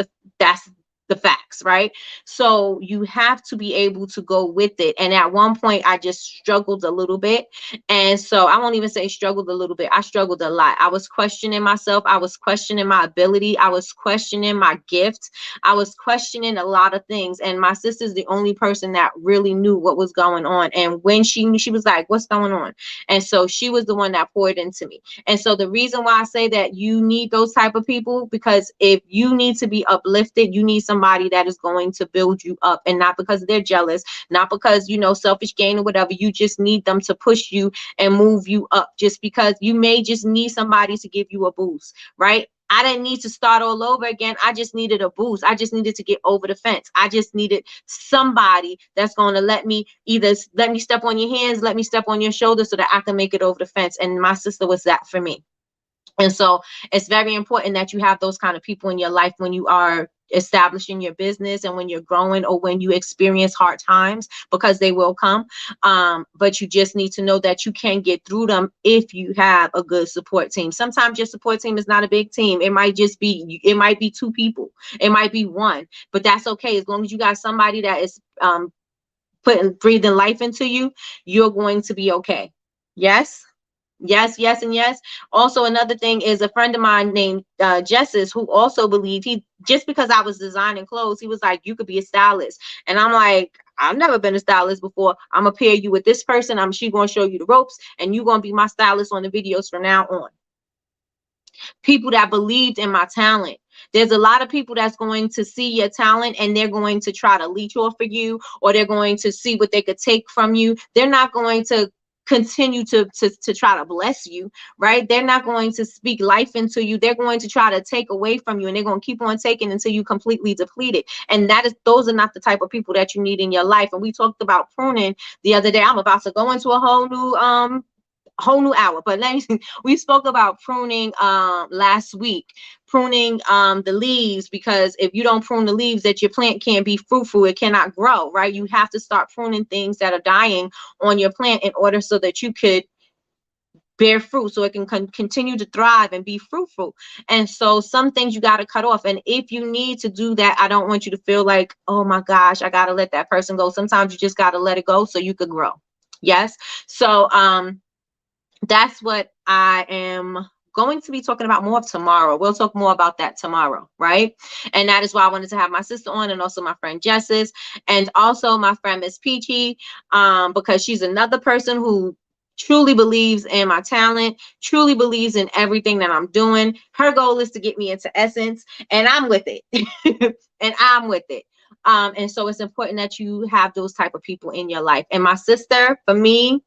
the facts, right? So you have to be able to go with it. And at one point, I just struggled a little bit. And so I won't even say struggled a little bit. I struggled a lot. I was questioning myself. I was questioning my ability. I was questioning my gift. I was questioning a lot of things. And my sister's the only person that really knew what was going on. And when she knew, she was like, what's going on? And so she was the one that poured into me. And so the reason why I say that you need those type of people, because if you need to be uplifted, you need somebody that is going to build you up, and not because they're jealous, not because, selfish gain or whatever. You just need them to push you and move you up, just because you may just need somebody to give you a boost, right? I didn't need to start all over again. I just needed a boost. I just needed to get over the fence. I just needed somebody that's going to let me step on your hands, let me step on your shoulders so that I can make it over the fence. And my sister was that for me. And so it's very important that you have those kind of people in your life when you are establishing your business and when you're growing, or when you experience hard times, because they will come. But you just need to know that you can get through them if you have a good support team. Sometimes your support team is not a big team. It might be 2 people. It might be 1, but that's okay. As long as you got somebody that is breathing life into you, you're going to be okay. Yes. Yes, yes, and yes. Also, another thing is a friend of mine named Jessis, who also believed, just because I was designing clothes, he was like, you could be a stylist. And I'm like, I've never been a stylist before. I'm gonna pair you with this person. She's gonna show you the ropes, and you're gonna be my stylist on the videos from now on. People that believed in my talent. There's a lot of people that's going to see your talent and they're going to try to leech off of you, or they're going to see what they could take from you. They're not going to continue to try to bless you, right? They're not going to speak life into you. They're going to try to take away from you, and they're going to keep on taking until you completely deplete it. And those are not the type of people that you need in your life. And we talked about pruning the other day. I'm about to go into a whole new hour, but we spoke about pruning last week, pruning the leaves, because if you don't prune the leaves, that your plant can't be fruitful, it cannot grow, right? You have to start pruning things that are dying on your plant in order so that you could bear fruit, so it can continue to thrive and be fruitful. And so some things you got to cut off. And if you need to do that, I don't want you to feel like, oh my gosh, I got to let that person go. Sometimes you just got to let it go so you could grow. Yes. So that's what I am going to be talking about more tomorrow. We'll talk more about that tomorrow, right? And that is why I wanted to have my sister on, and also my friend Jessis, and also my friend Miss Peachy, because she's another person who truly believes in my talent, truly believes in everything that I'm doing. Her goal is to get me into Essence, and I'm with it. And I'm with it. And so it's important that you have those type of people in your life. And my sister, for me,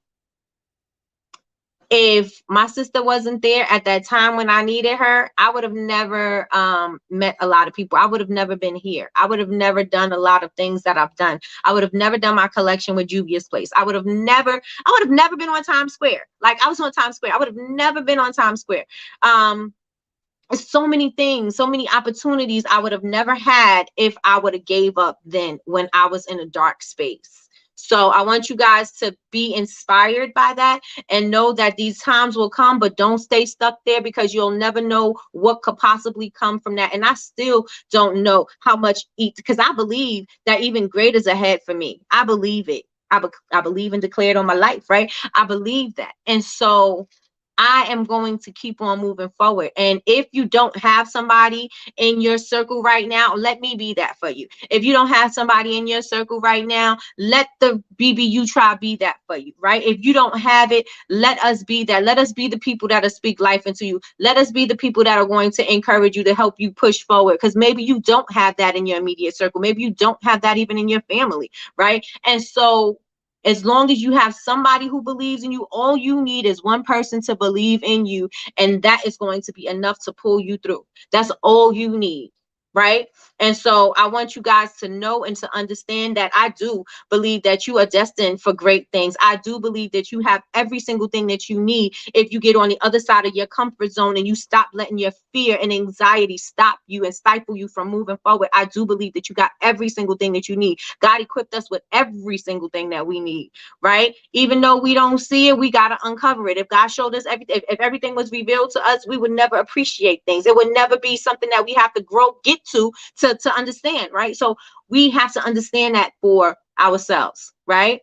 if my sister wasn't there at that time when I needed her, I would have never met a lot of people. I would have never been here. I would have never done a lot of things that I've done. I would have never done my collection with Juvia's Place. I would have never been on Times Square. Like, I was on Times Square. I would have never been on Times Square. So many things, so many opportunities I would have never had if I would have gave up then when I was in a dark space. So I want you guys to be inspired by that and know that these times will come, but don't stay stuck there, because you'll never know what could possibly come from that. And I still don't know how much, because I believe that even greater is ahead for me. I believe it. I believe and declare it on my life, right? I believe that. And so I am going to keep on moving forward. And if you don't have somebody in your circle right now, let me be that for you. If you don't have somebody in your circle right now, let the BBU tribe be that for you, right? If you don't have it, let us be that. Let us be the people that will speak life into you. Let us be the people that are going to encourage you, to help you push forward, because maybe you don't have that in your immediate circle. Maybe you don't have that even in your family, right? And so as long as you have somebody who believes in you, all you need is one person to believe in you, and that is going to be enough to pull you through. That's all you need, right? And so I want you guys to know and to understand that I do believe that you are destined for great things. I do believe that you have every single thing that you need if you get on the other side of your comfort zone and you stop letting your fear and anxiety stop you and stifle you from moving forward. I do believe that you got every single thing that you need. God equipped us with every single thing that we need, right? Even though we don't see it, we got to uncover it. If God showed us everything, if everything was revealed to us, we would never appreciate things. It would never be something that we have to grow, get to understand, right? So we have to understand that for ourselves, right?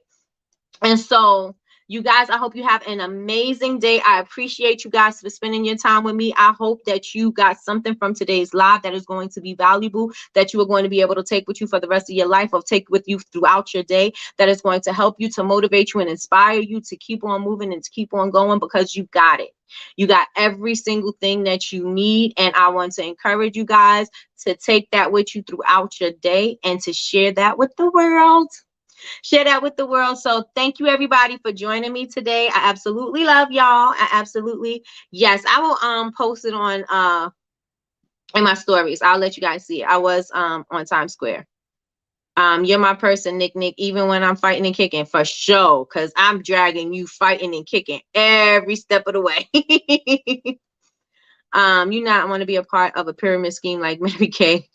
And so you guys, I hope you have an amazing day. I appreciate you guys for spending your time with me. I hope that you got something from today's live that is going to be valuable, that you are going to be able to take with you for the rest of your life, or take with you throughout your day, that is going to help you, to motivate you and inspire you to keep on moving and to keep on going, because you got it. You got every single thing that you need. And I want to encourage you guys to take that with you throughout your day and to share that with the world. Share that with the world. So thank you everybody for joining me today. I absolutely love y'all. I absolutely, yes, I will post it on in my stories. I'll let you guys see it. I was on Times Square. You're my person, Nick, even when I'm fighting and kicking, for sure, because I'm dragging you fighting and kicking every step of the way. You not want to be a part of a pyramid scheme like Mary Kay.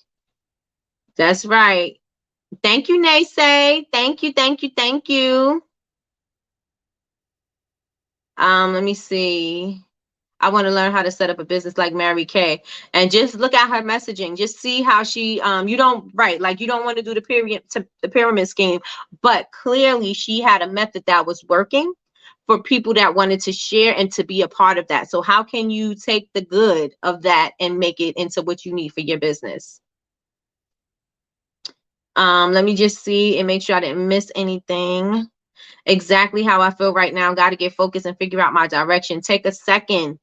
That's right. Thank you, Naysay. Thank you, thank you, thank you. Let me see. I want to learn how to set up a business like Mary Kay, and just look at her messaging. Just see how she, you don't, right, like you don't want to do the pyramid scheme, but clearly she had a method that was working for people that wanted to share and to be a part of that. So how can you take the good of that and make it into what you need for your business? Let me just see and make sure I didn't miss anything. Exactly how I feel right now. Got to get focused and figure out my direction. Take a second.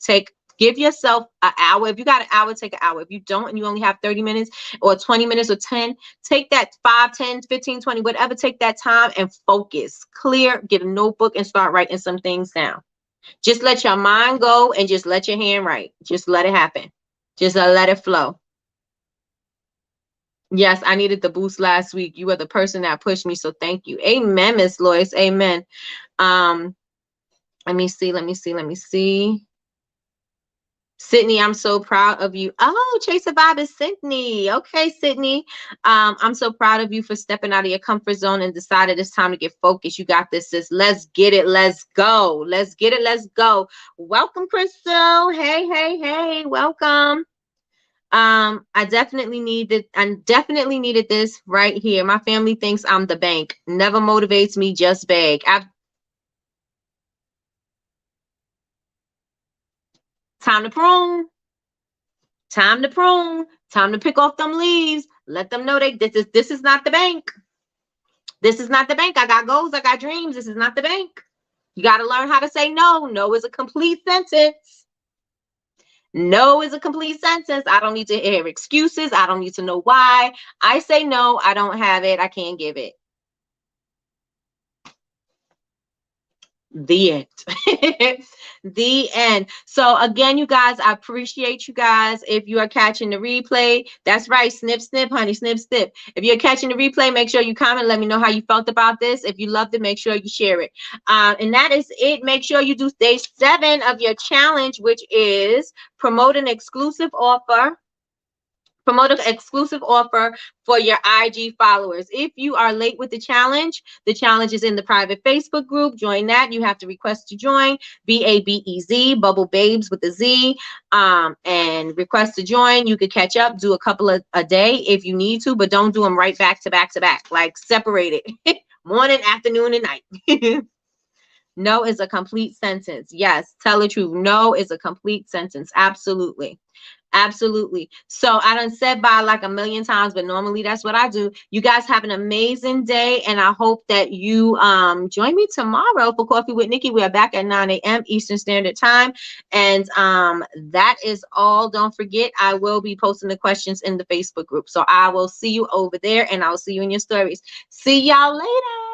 Give yourself an hour. If you got an hour, take an hour. If you don't, and you only have 30 minutes or 20 minutes or 10, take that 5, 10, 15, 20, whatever. Take that time and focus. Clear, get a notebook and start writing some things down. Just let your mind go and just let your hand write. Just let it happen. Just let it flow. Yes, I needed the boost last week. You were the person that pushed me, so thank you. Amen, Miss Lois. Amen. Let me see. Sydney, I'm so proud of you. Oh, Chase a Vibe is Sydney. Okay, Sydney. I'm so proud of you for stepping out of your comfort zone and decided it's time to get focused. You got this, sis. Let's get it. Let's go. Let's get it. Let's go. Welcome, Crystal. Hey. Welcome. I definitely needed this right here. My family thinks I'm the bank. Never motivates me, just beg. Time to prune. Time to prune. Time to pick off them leaves. Let them know this is not the bank. This is not the bank. I got goals. I got dreams. This is not the bank. You got to learn how to say no. No is a complete sentence. No is a complete sentence. I don't need to hear excuses. I don't need to know why. I say no. I don't have it. I can't give it. The end. The end. So again, you guys, I appreciate you guys. If you are catching the replay, that's right, snip snip honey, snip snip. If you're catching the replay, make sure you comment, let me know how you felt about this. If you loved it, make sure you share it. And that is it. Make sure you do day 7 of your challenge, which is promote an exclusive offer. Promote an exclusive offer for your IG followers. If you are late with the challenge is in the private Facebook group. Join that. You have to request to join. BABEZ, Bubble Babes with a Z, and request to join. You could catch up, do a couple of a day if you need to, but don't do them right back to back to back. Like separate it. Morning, afternoon, and night. No is a complete sentence. Yes, tell the truth. No is a complete sentence. Absolutely. Absolutely. So I done said bye like a million times, but normally that's what I do. You guys have an amazing day, and I hope that you join me tomorrow for Coffee with Nikki. We are back at 9 a.m. Eastern Standard Time, and that is all. Don't forget, I will be posting the questions in the Facebook group, so I will see you over there, and I'll see you in your stories. See y'all later.